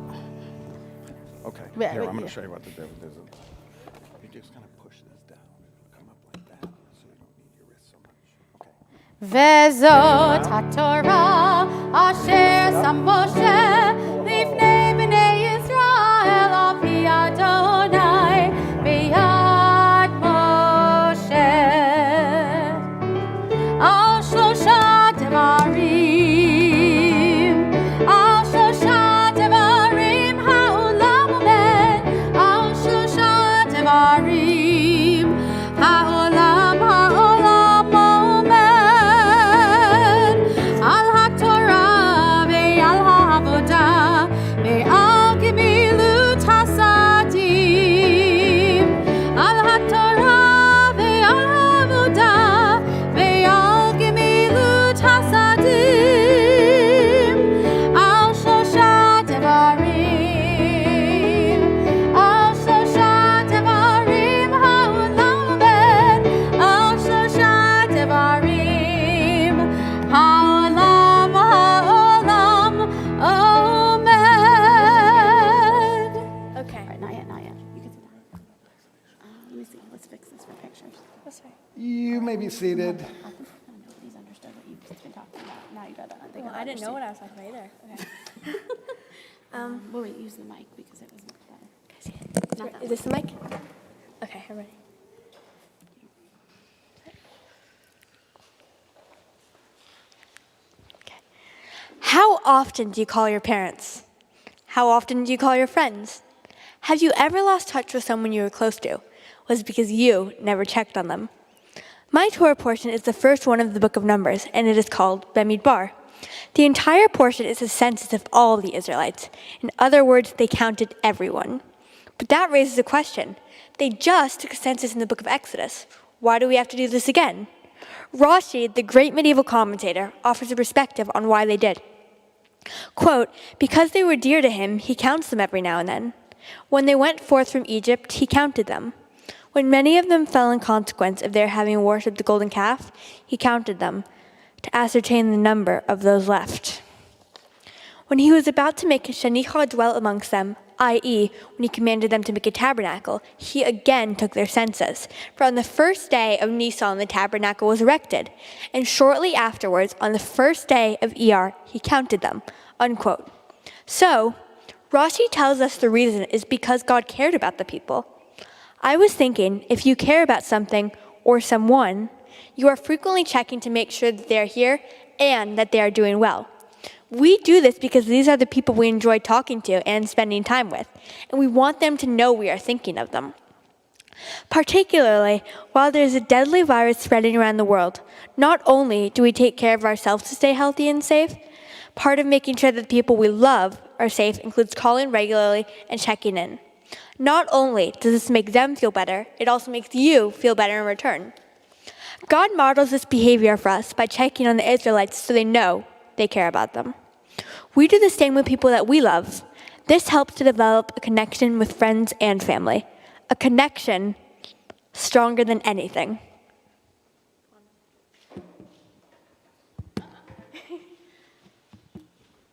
Okay, Yeah, here, right I'm going here. to show you what to do. You just kind of push this down. It'll come up like that, so you don't need your wrist so much. Okay. Vezot HaTorah asher sam Moshe lifnei bnei Yisrael avi Adonai biyad Moshe al shlosha devarim ha'olam omed al shlosha devarim ha'olam omed al haTorah ve'al ha'avodah ve'al gemilut hasadim al haTorah ve'al ha'avodah ve'al gemilut hasadim al shlosha devarim ha'olam omed al shlosha devarim ha'olam omed. Okay. All right, not yet. You can sit down. Let me see. Let's fix this for pictures. You may be seated. Nobody's understood what you've been talking about. Now you gotta. Well, I didn't know what I was talking about either. Okay. Well, wait, use the mic because it was much better. Not that Is this the mic? Okay, I'm ready. Okay. How often do you call your parents? How often do you call your friends? Have you ever lost touch with someone you were close to? Was it because you never checked on them? My Torah portion is the first one of the book of Numbers, and it is called Bemidbar. The entire portion is a census of all the Israelites. In other words, they counted everyone. But that raises a question. They just took a census in the book of Exodus. Why do we have to do this again? Rashi, the great medieval commentator, offers a perspective on why they did. Quote, because they were dear to him, he counts them every now and then. When they went forth from Egypt, he counted them. When many of them fell in consequence of their having worshipped the golden calf, he counted them to ascertain the number of those left. When he was about to make Shanicha dwell amongst them, i.e., when he commanded them to make a tabernacle, he again took their census. For on the first day of Nisan, the tabernacle was erected, and shortly afterwards, on the first day of Iyar, he counted them. Unquote. So, Rashi tells us the reason is because God cared about the people. I was thinking, if you care about something or someone, you are frequently checking to make sure that they are here and that they are doing well. We do this because these are the people we enjoy talking to and spending time with, and we want them to know we are thinking of them. Particularly, while there is a deadly virus spreading around the world, not only do we take care of ourselves to stay healthy and safe, part of making sure that the people we love are safe includes calling regularly and checking in. Not only does this make them feel better, it also makes you feel better in return. God models this behavior for us by checking on the Israelites so they know they care about them. We do the same with people that we love. This helps to develop a connection with friends and family. A connection stronger than anything.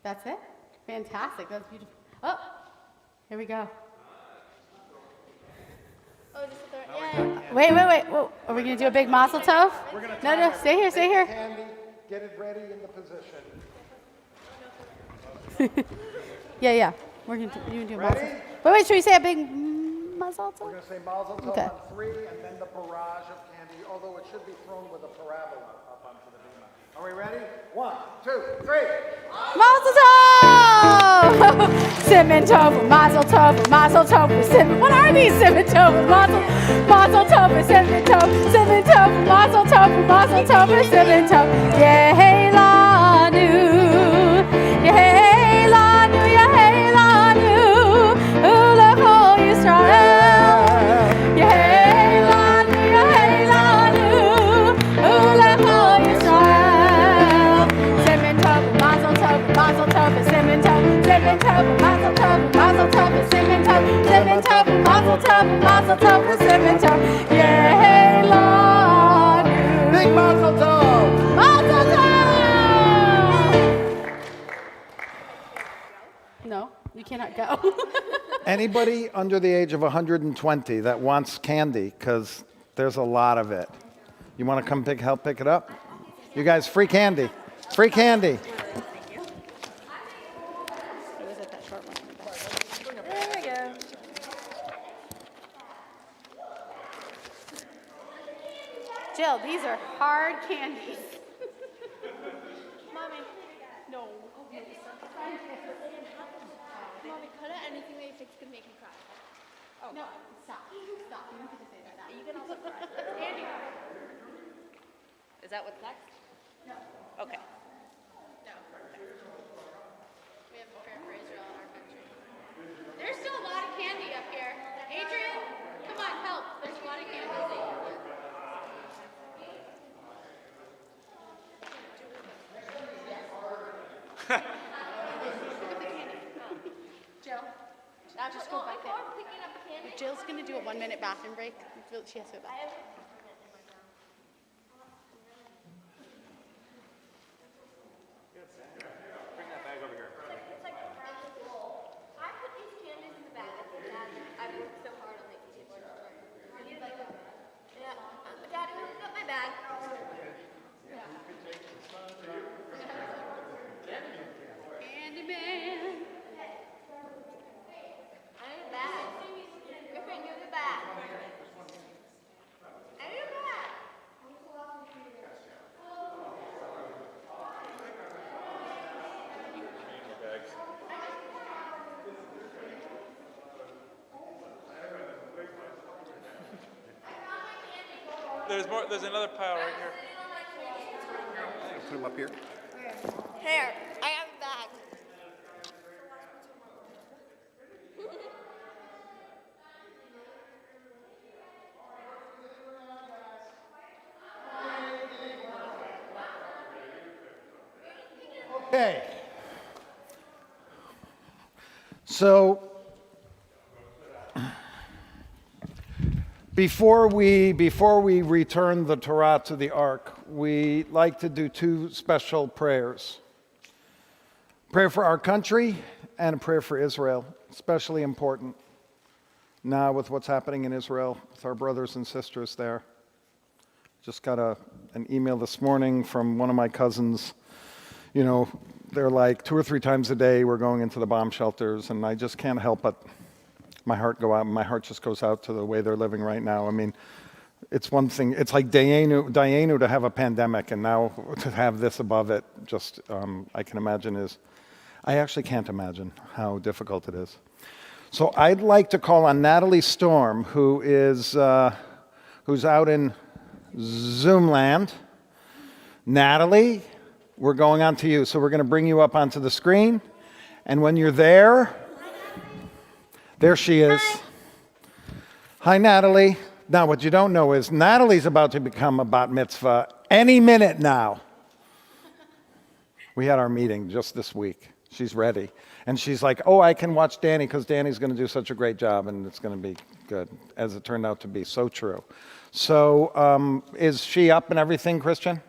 That's it? Fantastic. That's beautiful. Oh, here we go. Oh, just yeah. Wait. Whoa. Are we going to do a big mazel tov? No, stay here, stay here. Candy, get it ready in the position. Yeah. We're going to do a mazel tov. Wait, should we say a big mazel tov? We're going to say mazel tov Okay. on 3, and then the barrage of candy, although it should be thrown with a parabola up onto the bima. Are we ready? 1, 2, 3. Mazel tov! Simon tov, mazel tov, simon. What are these? Simon tov, mazel tov, simon tov, mazel tov, simon tov. Yehei lanu, yehei lanu, yehei lanu, ulechol Yisrael. Yehei lanu, ulechol Yisrael. Simon tov, mazel tov, simon tov, mazel tov, simon tov, mazel tov, simon tov. Yehei lanu. Big mazel tov! Mazel tov! No, you cannot go. Anybody under the age of 120 that wants candy, because there's a lot of it. You want to come help pick it up? You guys, free candy. Free candy. There we go. Jill, these are hard candies. Mommy. No. Mommy, cut out anything that you think could make me cry. No, stop. You don't have to say that. You can also cry. Andy. Is that what's next? No. Okay. No. We have a prayer for Israel in our country. There's still a lot of candy up here. Adrian, come on, help. There's a lot of candy. Jill, just go back there. Jill's going to do a 1-minute bathroom break. She has to go back. I put these candies in the bag. I worked so hard on making these. Yeah. Daddy, look at my bag. Candyman. I need a bag. Griffin, you have a bag. I need a bag. There's another pile right here. Put them up here. Here, I have a bag. Okay. So before we return the Torah to the ark, we like to do 2 special prayers. Prayer for our country and a prayer for Israel, especially important now with what's happening in Israel with our brothers and sisters there. Just got an email this morning from one of my cousins. You know, they're like 2 or 3 times a day we're going into the bomb shelters, and I just can't help but my heart go out. My heart just goes out to the way they're living right now. I mean, it's one thing. It's like Dayenu to have a pandemic, and now to have this above it, just I can imagine is. I actually can't imagine how difficult it is. So I'd like to call on Natalie Storm, who's out in Zoom land. Natalie, we're going on to you. So we're going to bring you up onto the screen. And when you're there she is. Hi, Natalie. Now, what you don't know is Natalie's about to become a bat mitzvah any minute now. We had our meeting just this week. She's ready. And she's like, oh, I can watch Dani because Dani's going to do such a great job and it's going to be good, as it turned out to be. So true. So is she up and everything, Christian?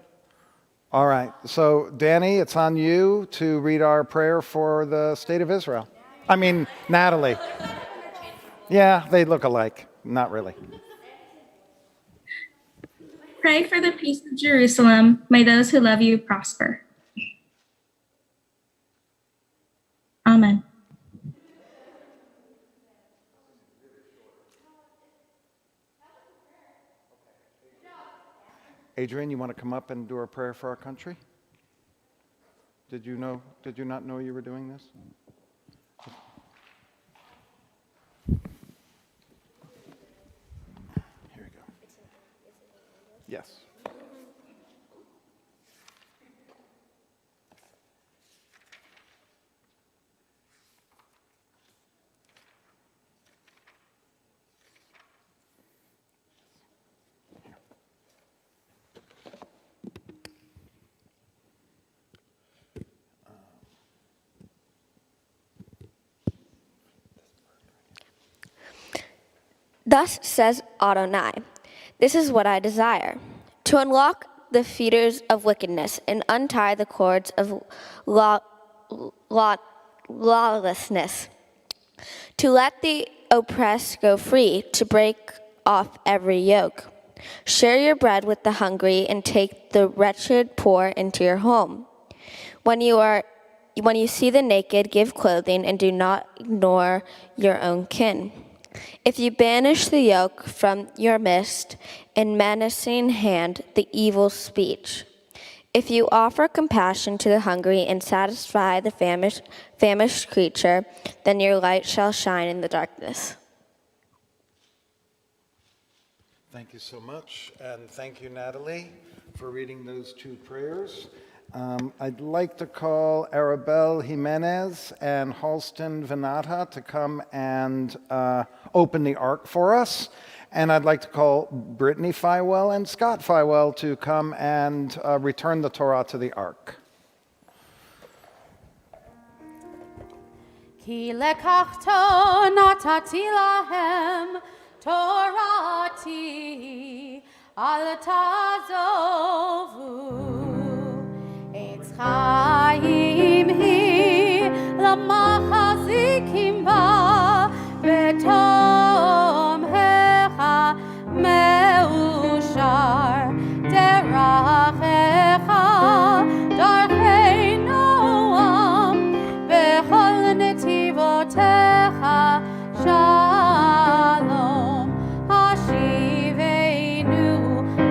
All right. So, Dani, it's on you to read our prayer for the state of Israel. I mean, Natalie. Yeah, they look alike. Not really. Pray for the peace of Jerusalem. May those who love you prosper. Amen. Adrian, you want to come up and do a prayer for our country? Did you not know you were doing this? Here we go. Yes. Thus says Adonai, this is what I desire, to unlock the fetters of wickedness and untie the cords of lawlessness, to let the oppressed go free, to break off every yoke. Share your bread with the hungry and take the wretched poor into your home. When you see the naked, give clothing and do not ignore your own kin. If you banish the yoke from your midst and menacing hand the evil speech, if you offer compassion to the hungry and satisfy the famished creature, then your light shall shine in the darkness. Thank you so much, and thank you, Natalie, for reading those two prayers. I'd like to call Arabelle Jimenez and Halston Venata to come and open the ark for us. And I'd like to call Brittany Fywell and Scott Fywell to come and return the Torah to the ark. Ki lekachto natati lahem Torati al tazovu Eitz chaim hi lamachazikim ba betom hecha meushar derachecha darchei noam bechol netivotecha shalom hashivenu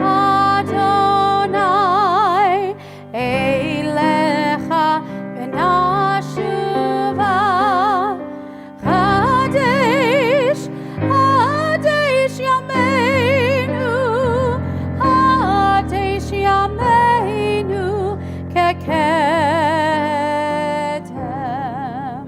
Adonai Eilecha benashuva Hadesh Hadesh Yameinu Hadesh Yameinu Keketem.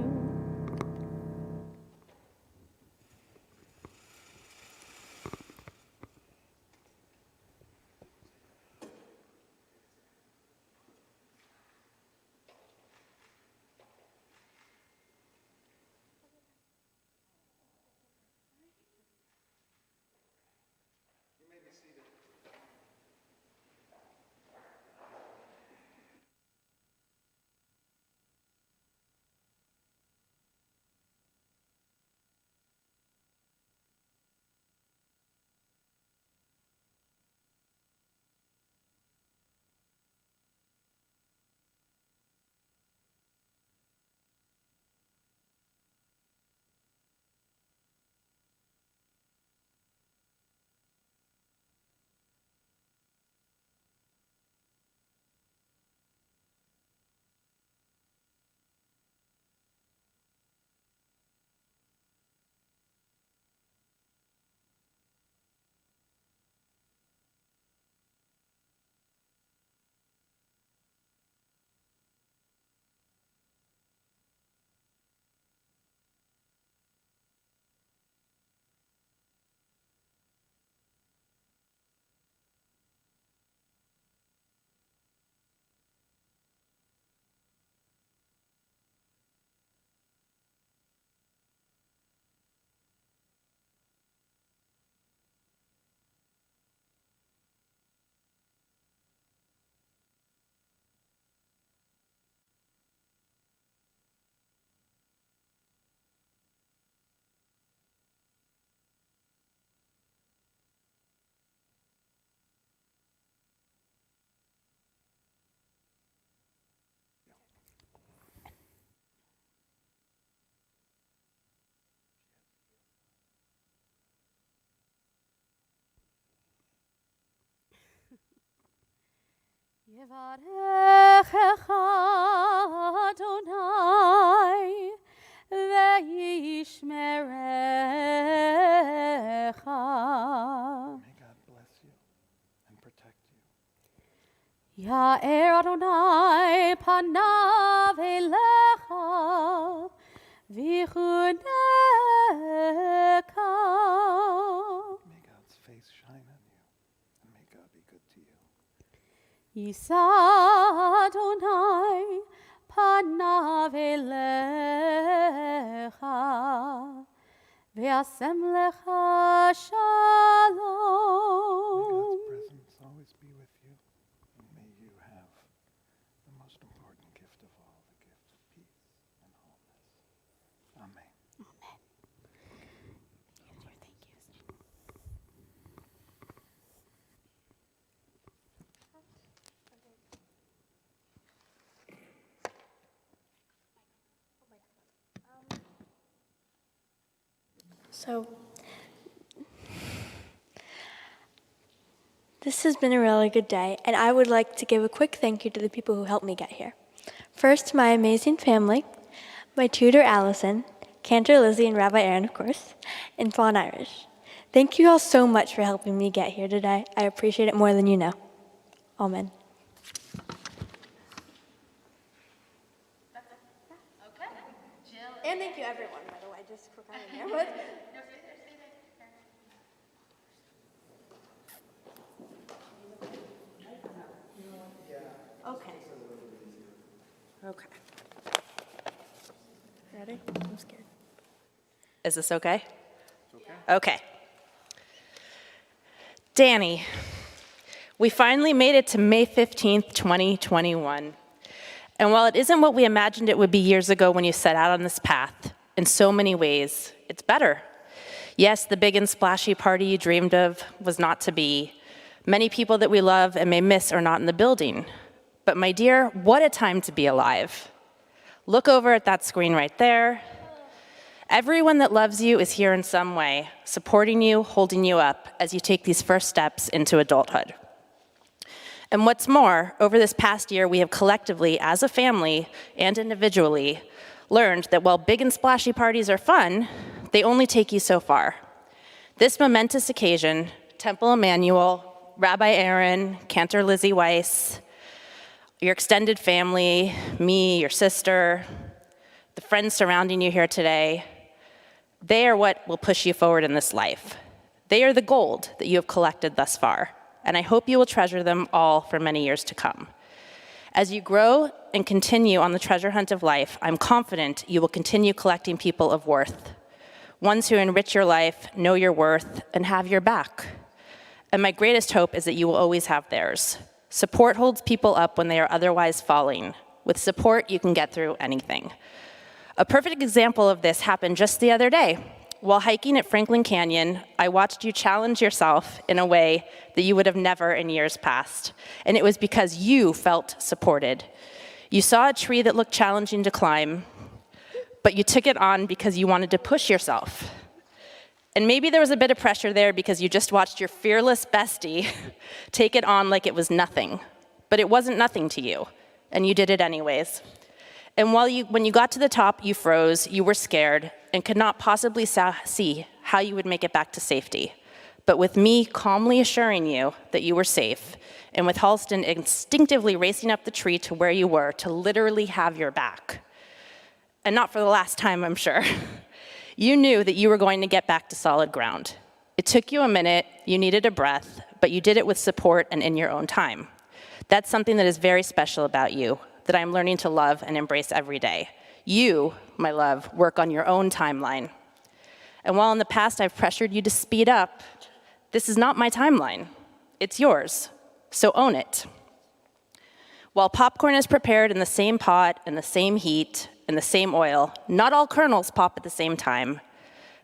Yevarechecha Adonai ve'yishmerecha. May God bless you and protect you. Ya'er Adonai panav elecha v'chuneka. May God's face shine on you, and may God be good to you. Yisa Adonai panav elecha ve'asem lecha shalom. May God's presence always be with you, and may you have the most important gift of all, the gift of peace and wholeness. Amen. So, this has been a really good day, and I would like to give a quick thank you to the people who helped me get here. First, my amazing family, my tutor Allison, Cantor Lizzie, and Rabbi Aaron, of course, and Fawn Irish. Thank you all so much for helping me get here today. I appreciate it more than you know. Amen. And thank you everyone, by the way, just for coming here. Okay. Okay. Ready? I'm scared. Is this okay? Okay. Dani, we finally made it to May 15th, 2021. And while it isn't what we imagined it would be years ago when you set out on this path, in so many ways, it's better. Yes, the big and splashy party you dreamed of was not to be. Many people that we love and may miss are not in the building. But my dear, what a time to be alive. Look over at that screen right there. Everyone that loves you is here in some way, supporting you, holding you up as you take these first steps into adulthood. And what's more, over this past year, we have collectively, as a family and individually, learned that while big and splashy parties are fun, they only take you so far. This momentous occasion, Temple Emmanuel, Rabbi Aaron, Cantor Lizzie Weiss, your extended family, me, your sister, the friends surrounding you here today, they are what will push you forward in this life. They are the gold that you have collected thus far, and I hope you will treasure them all for many years to come. As you grow and continue on the treasure hunt of life, I'm confident you will continue collecting people of worth, ones who enrich your life, know your worth, and have your back. And my greatest hope is that you will always have theirs. Support holds people up when they are otherwise falling. With support, you can get through anything. A perfect example of this happened just the other day. While hiking at Franklin Canyon, I watched you challenge yourself in a way that you would have never in years past. And it was because you felt supported. You saw a tree that looked challenging to climb, but you took it on because you wanted to push yourself. And maybe there was a bit of pressure there because you just watched your fearless bestie take it on like it was nothing. But it wasn't nothing to you, and you did it anyways. And when you got to the top, you froze, you were scared, and could not possibly see how you would make it back to safety. But with me calmly assuring you that you were safe, and with Halston instinctively racing up the tree to where you were to literally have your back, and not for the last time, I'm sure, you knew that you were going to get back to solid ground. It took you a minute, you needed a breath, but you did it with support and in your own time. That's something that is very special about you, that I'm learning to love and embrace every day. You, my love, work on your own timeline. And while in the past I've pressured you to speed up, this is not my timeline. It's yours, so own it. While popcorn is prepared in the same pot, in the same heat, in the same oil, not all kernels pop at the same time.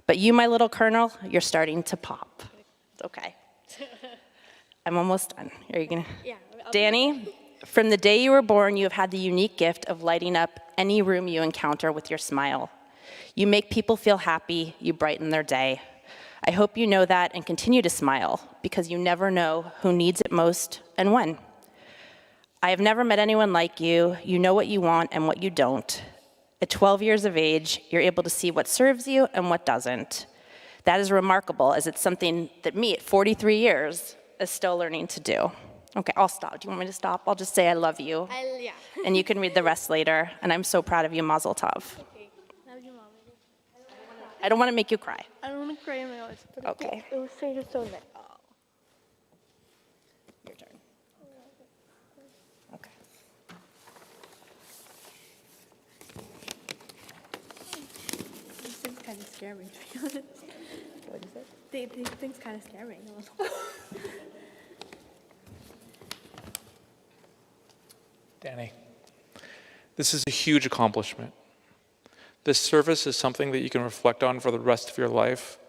But you, my little kernel, you're starting to pop. It's okay. I'm almost done. Are you gonna? Yeah. Dani, from the day you were born, you have had the unique gift of lighting up any room you encounter with your smile. You make people feel happy, you brighten their day. I hope you know that and continue to smile, because you never know who needs it most and when. I have never met anyone like you. You know what you want and what you don't. At 12 years of age, you're able to see what serves you and what doesn't. That is remarkable, as it's something that me, at 43 years, is still learning to do. Okay, I'll stop. Do you want me to stop? I'll just say I love you. Yeah. And you can read the rest later. And I'm so proud of you, Mazel Tov. Okay. Love you, Mom. I don't want to make you cry. I don't want to cry in my eyes, but Okay. it was so nice. Your turn. Okay. These things kind of scare me, to be honest. What is it? These things kind of scare me a little. Dani, this is a huge accomplishment. This service is something that you can reflect on for the rest of your life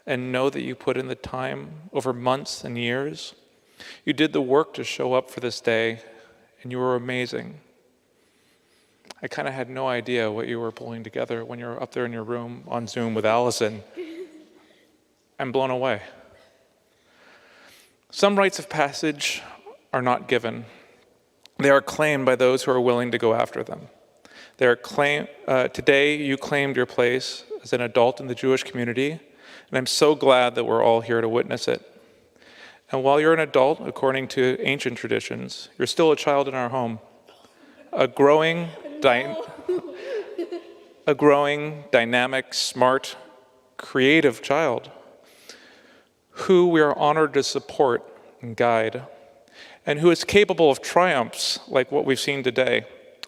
and know that you put in the time over months and years. You did the work to show up for this day, and you were amazing. I kind of had no idea what you were pulling together when you were up there in your room on Zoom with Allison. I'm blown away. Some rites of passage are not given. They are claimed by those who are willing to go after them. Today, you claimed your place as an adult in the Jewish community, and I'm so glad that we're all here to witness it. And while you're an adult, according to ancient traditions, you're still a child in our home, a growing, dynamic, smart, creative child who we are honored to support and guide, and who is capable of triumphs like what we've seen today,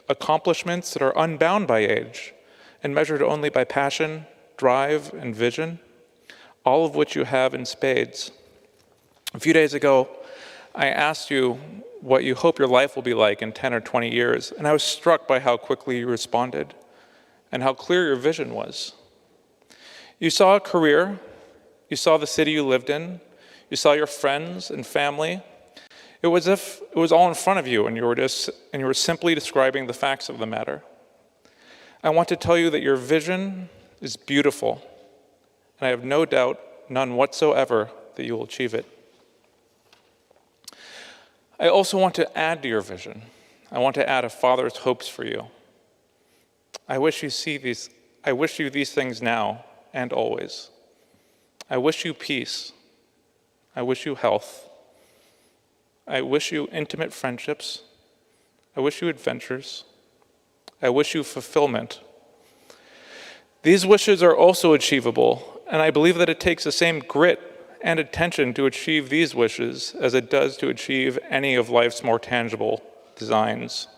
accomplishments that are unbound by age and measured only by passion, drive, and vision, all of which you have in spades. A few days ago, I asked you what you hope your life will be like in 10 or 20 years, and I was struck by how quickly you responded and how clear your vision was. You saw a career, you saw the city you lived in, you saw your friends and family. It was as if it was all in front of you and you were simply describing the facts of the matter. I want to tell you that your vision is beautiful, and I have no doubt, none whatsoever, that you will achieve it. I also want to add to your vision. I want to add a father's hopes for you. I wish you these things now and always. I wish you peace. I wish you health. I wish you intimate friendships. I wish you adventures. I wish you fulfillment. These wishes are also achievable, and I believe that it takes the same grit and attention to achieve these wishes as it does to achieve any of life's more tangible designs.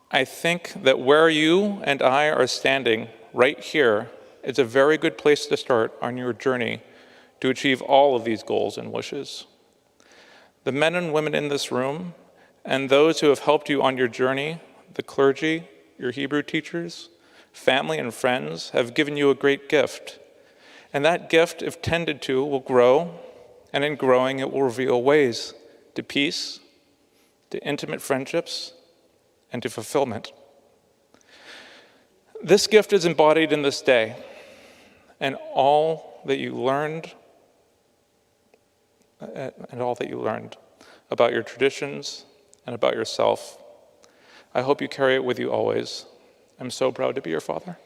I think that where you and I are standing right here is a very good place to start on your journey to achieve all of these goals and wishes. The men and women in this room and those who have helped you on your journey, the clergy, your Hebrew teachers, family and friends, have given you a great gift. And that gift, if tended to, will grow, and in growing it will reveal ways to peace, to intimate friendships, and to fulfillment. This gift is embodied in this day, and all that you learned about your traditions and about yourself. I hope you carry it with you always. I'm so proud to be your father.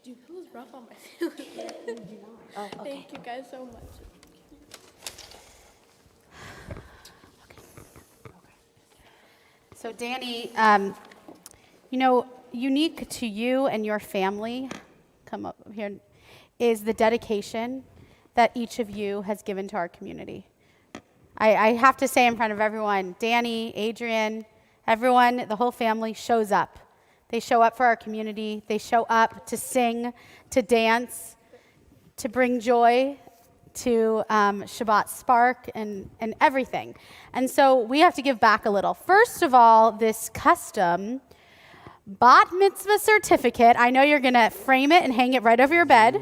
Dude, it was rough on my feelings. Oh, okay. Thank you guys so much. So Dani, unique to you and your family, come up here, is the dedication that each of you has given to our community. I have to say in front of everyone, Dani, Adrian, everyone, the whole family shows up. They show up for our community. They show up to sing, to dance, to bring joy, to Shabbat spark and everything. And so we have to give back a little. First of all, this custom bat mitzvah certificate. I know you're going to frame it and hang it right over your bed.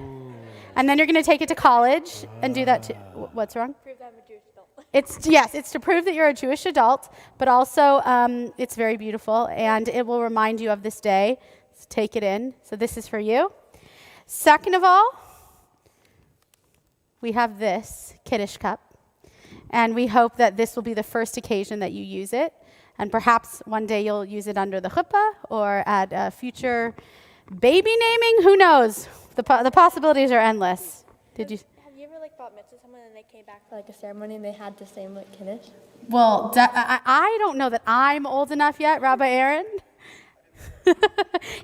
And then you're going to take it to college and do that too. What's wrong? Prove that I'm a Jewish adult. It's to prove that you're a Jewish adult, but also it's very beautiful, and it will remind you of this day. So take it in. So this is for you. Second of all, we have this Kiddush cup, and we hope that this will be the first occasion that you use it, and perhaps one day you'll use it under the chuppah or at a future baby naming. Who knows? The possibilities are endless. Did you? Have you ever bought mitzvah someone and they came back for a ceremony and they had the same Kiddush? Well, I don't know that I'm old enough yet, Rabbi Aaron.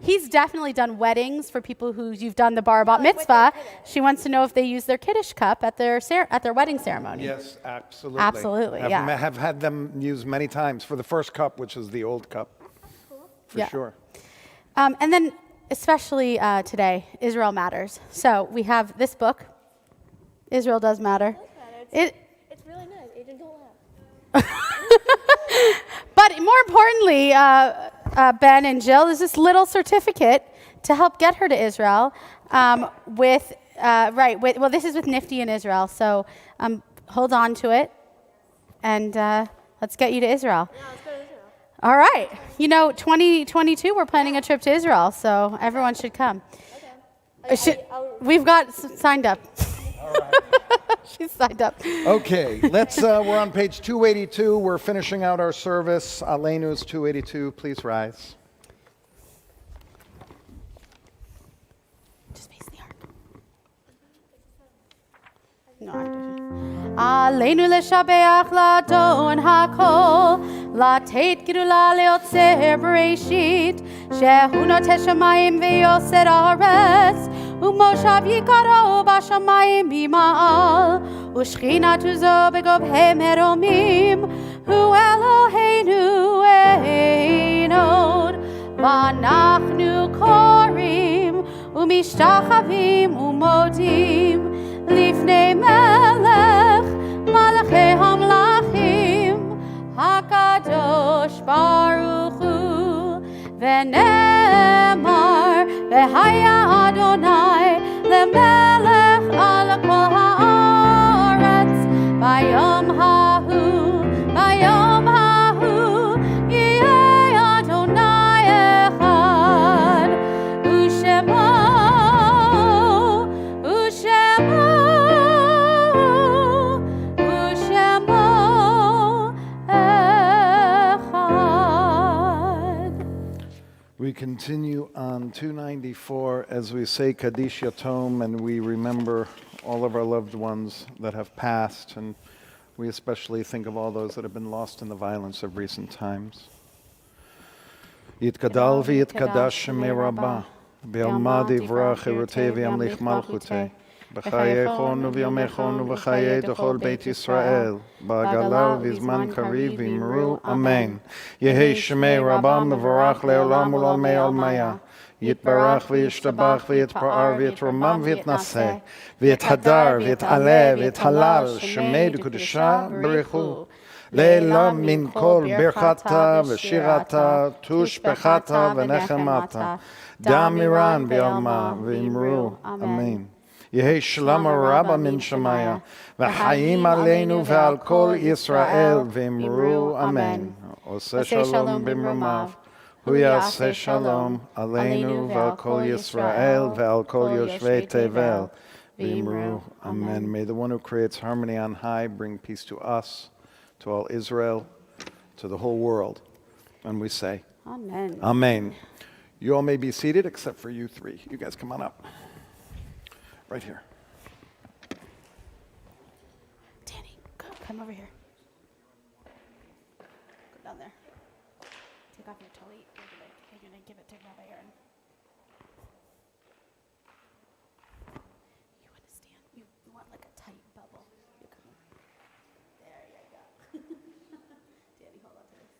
He's definitely done weddings for people who you've done the bar bat mitzvah. She wants to know if they use their Kiddush cup at their wedding ceremony. Yes, absolutely. Absolutely, yeah. Have had them used many times for the first cup, which is the old cup, for sure. And then, especially today, Israel matters. So we have this book. Israel does matter. It's really nice. Agent, don't laugh. But more importantly, Ben and Jill, there's this little certificate to help get her to Israel. Well, this is with Nifty in Israel. So hold on to it, and let's get you to Israel. Yeah, let's go to Israel. All right. 2022, we're planning a trip to Israel, so everyone should come. Okay. We've got signed up. All right. She's signed up. Okay, we're on page 282. We're finishing out our service. Alenu's 282. Please rise. Just face the ark. No, Aleinu leshabeach ladon hakol, latet gidula leotzer bereshit, shehu noteh shamayim veyoser haaretz, umoshav yikaro bashamayim bima'al, ushchinatu zo begobhei meromim, hu Eloheinu einod, v'anachnu korim, umishtachavim umodim, לפני מלך מלכי המלכים הקדוש ברוך הוא ונאמר והיה אדוני למלך על כל הארץ ביום ההוא יהיה אדוני אחד ושמו We continue on 294 as we say Kaddish Yatom, and we remember all of our loved ones that have passed, and we especially think of all those that have been lost in the violence of recent times. Yitkadal v'yitkadash shemei rabbah, v'yalmad ivra chirutei v'yamlich malchutei, b'chayechonu v'yamechonu v'chayei d'chol Beit Yisrael, ba'agala v'zman kariv v'imru, amen. Yehei shemei rabbah mevorach le'olam u'l'olmei olmaya, יתברך וישתבח ויתפאר ויתרומם ויתנשא ויתהדר ויתעלה ויתהלל שמי דקדושה ברכו לילה מן כל ברכתה ושירתה תושבחתה ונחמתה דאמירן בעלמה ואמרו אמן. יהי שלום רבה מן שמיה וחיים עלינו ועל כל ישראל ואמרו אמן. עושה שלום במרומיו הוא יעשה שלום עלינו ועל כל ישראל ועל כל יושבי תבל ואמרו amen. May the one who creates harmony on high bring peace to us, to all Israel, to the whole world. And we say Amen. Amen. You all may be seated except for you three. You guys come on up. Right here. Dani, come over here. Go down there. Take off your tallit. You're going to give it to Rabbi Aaron. You want to stand? You want like a tight bubble. You come on. There you go. Dani, hold on to this.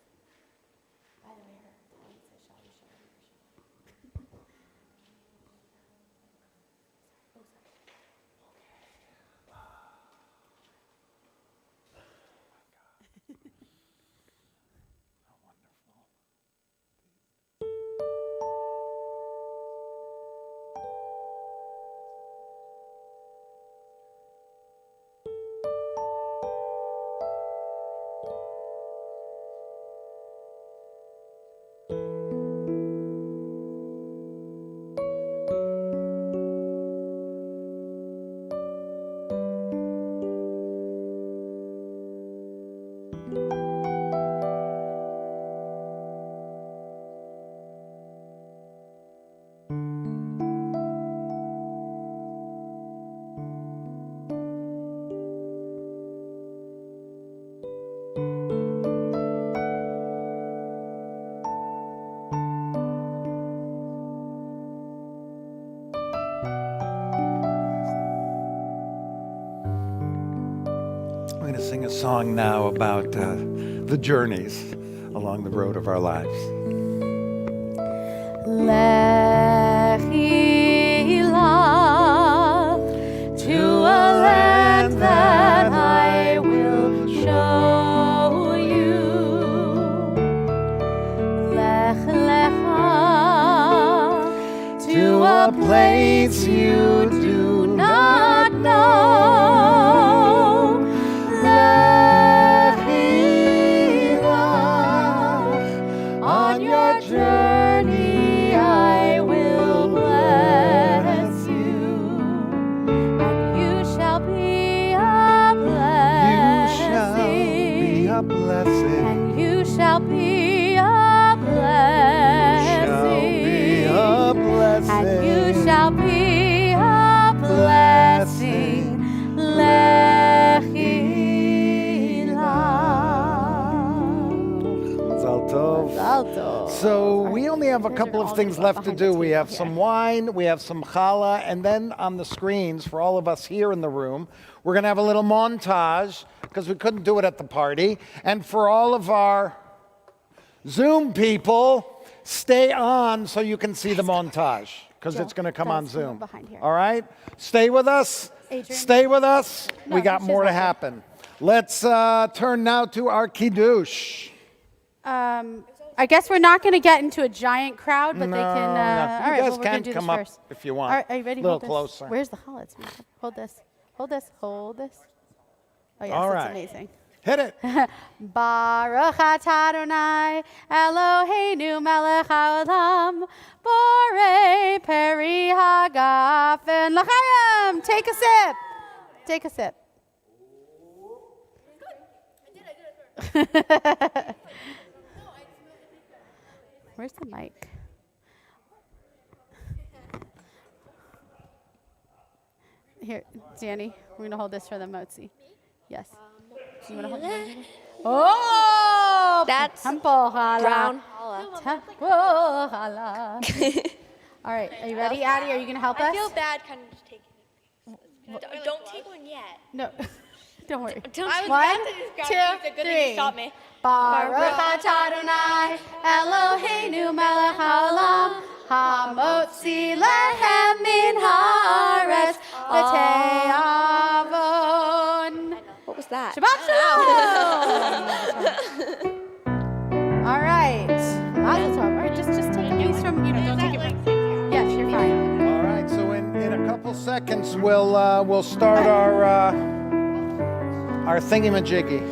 By the way, her tallit says Shabbat Shalom. Oh, sorry. sing a song now about the journeys along the road of our lives. Lechi la to a land that I will show you. Lech lecha to a place you do not know. Lechi la on your journey I will bless you, and you shall be a blessing. And you shall be a blessing. And you shall be a blessing. Lechi la. So we only have a couple of things left to do. We have some wine, we have some challah, and then on the screens for all of us here in the room, we're going to have a little montage because we couldn't do it at the party. And for all of our Zoom people, stay on so you can see the montage because it's going to come on Zoom. All right? Stay with us. Stay with us. We got more to happen. Let's turn now to our Kiddush. I guess we're not going to get into a giant crowd, but they can. No. All right, You guys well, we're can going to do come this up first. if you want. All right, are you ready? A little Hold this. closer. Where's the chalitz? Hold this. Hold this. Hold this. Oh yes, All that's right. amazing. Hit it. Baruch atah Adonai Eloheinu melech haolam borei peri hagafen l'chaim. Take a sip. Take a sip. Where's the mic? Here, Dani, we're going to hold this for the motzi. Yes. You want to hold it? Oh! That's Temple challah. brown challah. Temple challah. All right, are you ready, Addie? Are you going to help us? I feel bad kind of just taking it. Don't take one yet. No, don't worry. I was One, about to just grab two, it. It's a good three. thing you stopped me. Baruch atah Adonai Eloheinu melech haolam hamotzi lehem min haaretz v'te'avon. What was that? Shabbat shalom. All right. Mazel tov. All right, just take a piece from, don't take it. Yes, you're fine. All right, so in a couple seconds, we'll start our thingamajiggy.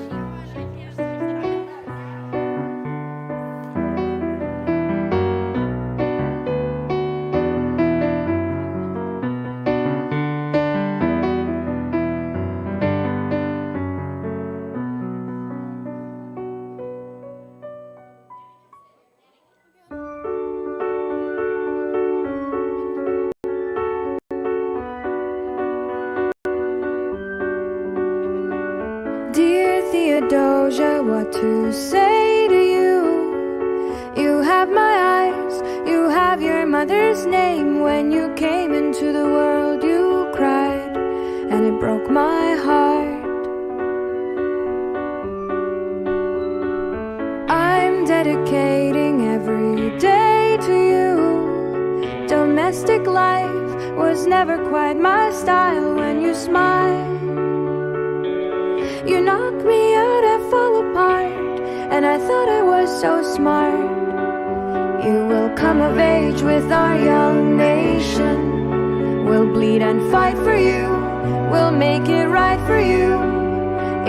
Dear Theodosia, what to say to you? You have my eyes, you have your mother's name. When you came into the world, you cried, and it broke my heart. I'm dedicating every day to you. Domestic life was never quite my style. When you smile, you knocked me out, I fall apart, and I thought I was so smart. You will come of age with our young nation. We'll bleed and fight for you. We'll make it right for you.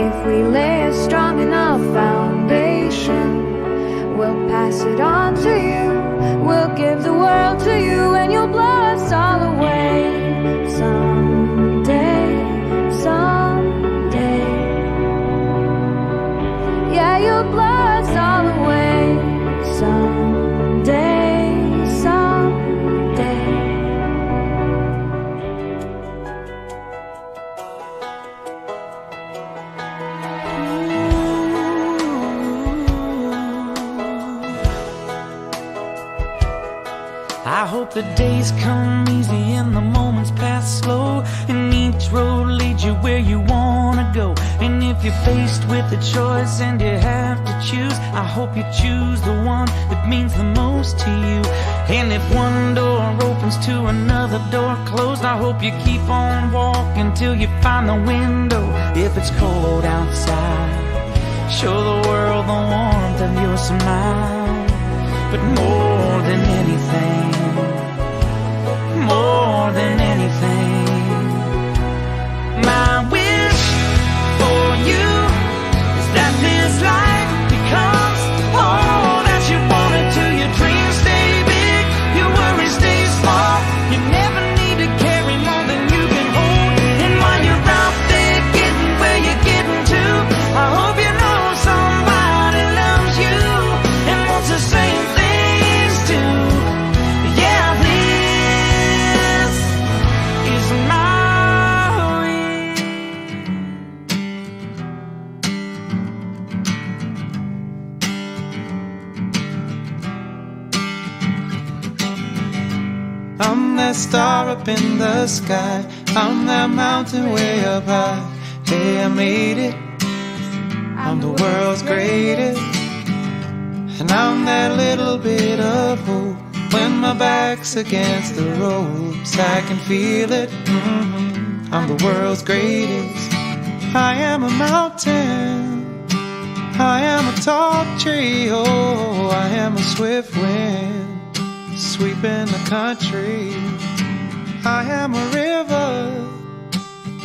If we lay a strong enough foundation, we'll pass it on to you. We'll give the world to you, and you'll blow us all away. Someday, someday. Yeah, you'll blow us all away. Someday, someday. I hope the days come easy and the moments pass slow, and each each road leads you where you wanna go. And if you're faced with a choice and you have to choose, I hope you choose the one that means the most to you. And if one door opens to another door closed, I hope you keep on walking till you find the window. If it's cold outside, show the world the warmth of your smile. But more than anything, more than anything, my wish for you is that this life becomes all that you want it to. Your dreams stay big, your worries stay small. You never need to carry more than you can hold. And while you're out there getting where you're getting to, I hope you know somebody loves you and wants the same things too. Yeah, this is my wish. I'm that star up in the sky, I'm that mountain way up high. Hey, I made it, I'm the world's greatest. And I'm that little bit of hope when my back's against the ropes. I can feel it, I'm the world's greatest. I am a mountain, I am a tall tree. Oh, I am a swift wind sweeping the country. I am a river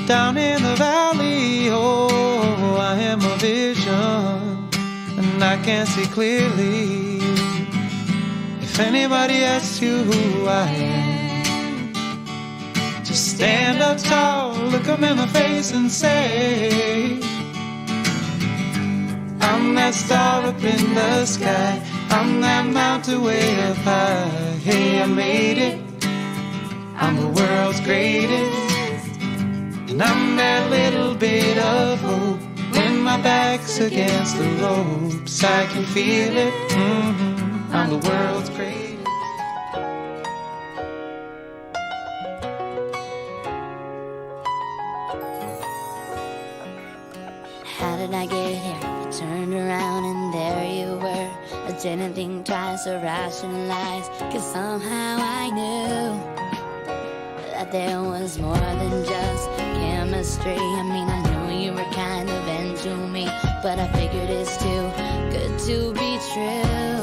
down in the valley. Oh, I am a vision and I can see clearly. If anybody asks you who I am, just stand up tall, look them in the face and say, I'm that star up in the sky, I'm that mountain way up high. Hey, I made it, I'm the world's greatest. And I'm that little bit of hope when my back's against the ropes. I can feel it, I'm the world's greatest. How did I get here? I turned around and there you were. I didn't think twice or rationalize, 'cause somehow I knew that there was more than just chemistry. I mean, I knew you were kind of into me, but I figured it's too good to be true.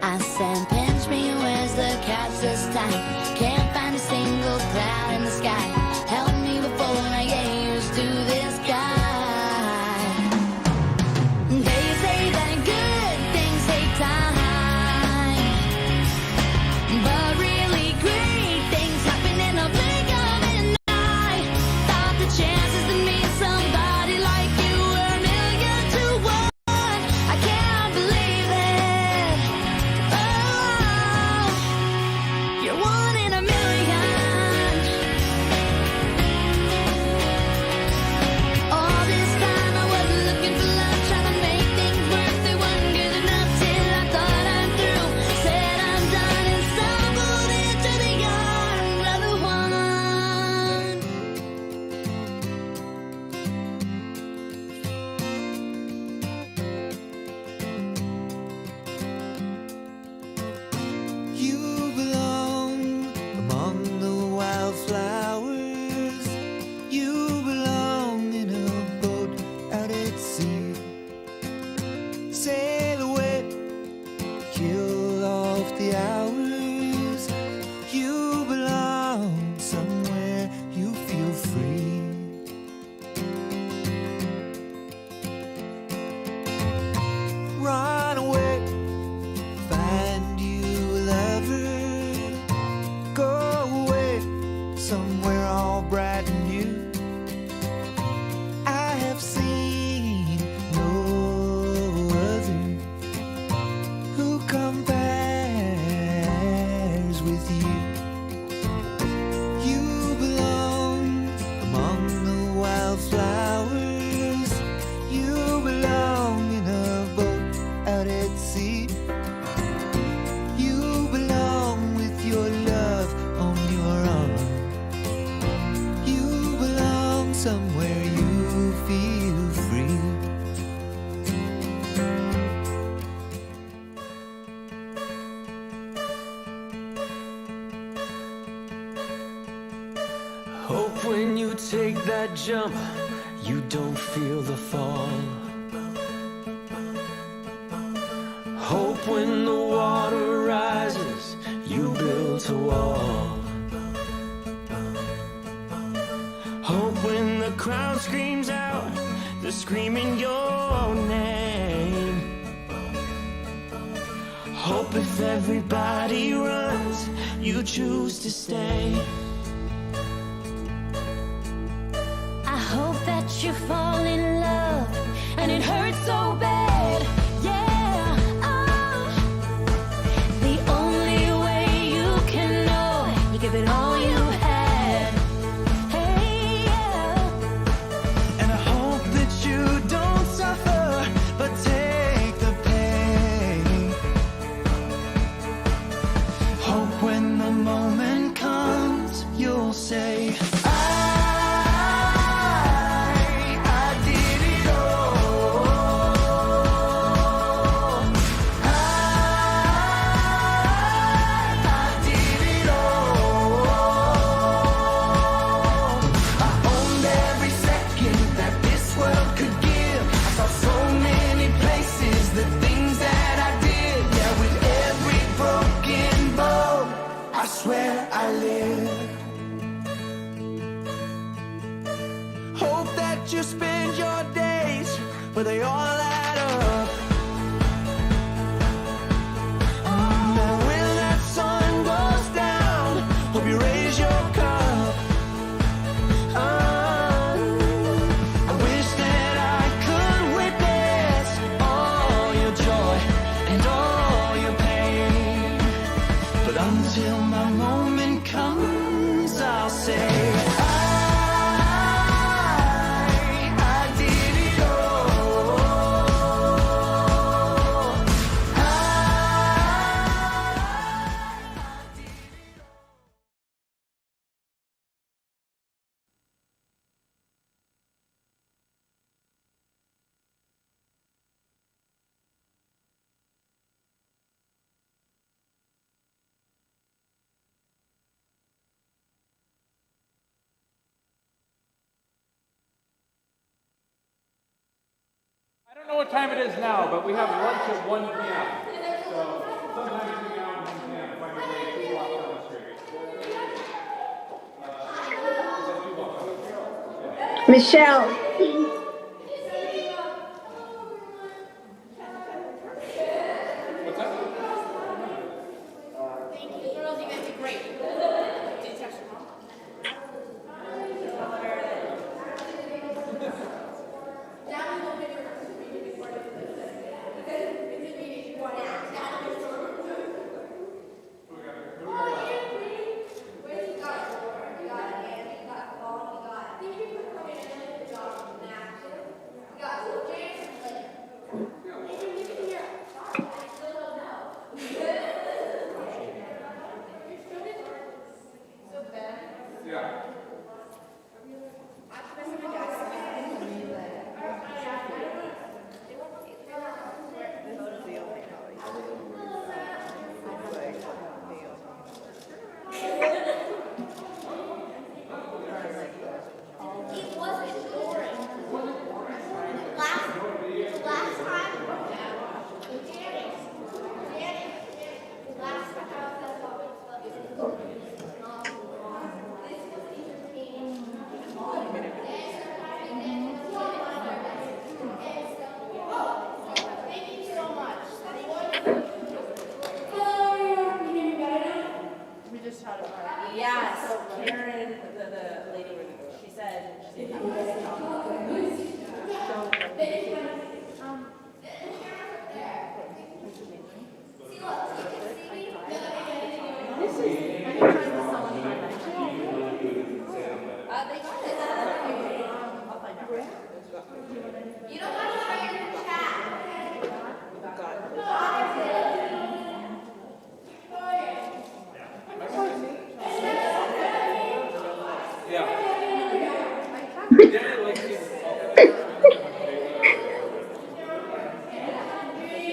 I said, pinch me, where's the catch this time? Can't find a single cloud in the sky. Help me before I get used to this guy. They say that good things take time, but really great things happen in a blink of an eye. Thought the chances to meet somebody like you were a million to one. I can't believe it. Oh, you're one in a million. All this time I wasn't looking for love, trying to make things work. They weren't good enough till I thought I'm through. Said I'm done and stumbled into the arms of the one. You belong among the wildflowers. You belong in a boat out at sea. Sail away, kill off the hours. You belong somewhere you feel free. Run away, find you a lover. Go away somewhere all bright and new. I have seen no other who compares with you. You belong among the wildflowers. You belong in a boat out at sea. You belong with your love on your arm. You Hope when you take that jump, you don't feel the fall. Hope when the water rises, you build a wall. Hope when the crowd screams out, they're screaming your name. Hope if everybody runs, you choose to stay. I hope that you fall in love and it hurts so bad. Yeah, oh. The only way you can know, you give it all you had. Hey, yeah. And I hope that you don't suffer, but take the pain. Hope when the moment comes, you'll say, where I live. Hope that you spend your days where they all add up. Now when that sun goes down, hope you raise your cup. I wish that I could witness all your joy and all your pain, but until my moment comes, I'll say I did it all. I don't know what time it is now, but we have lunch at 1 p.m. So sometime between now and 1 p.m. Find your way to walk down the street. Michelle. What's that? Thank you. Girls, you guys did great. Did you touch them all? Yeah, so Karen, the lady, she said,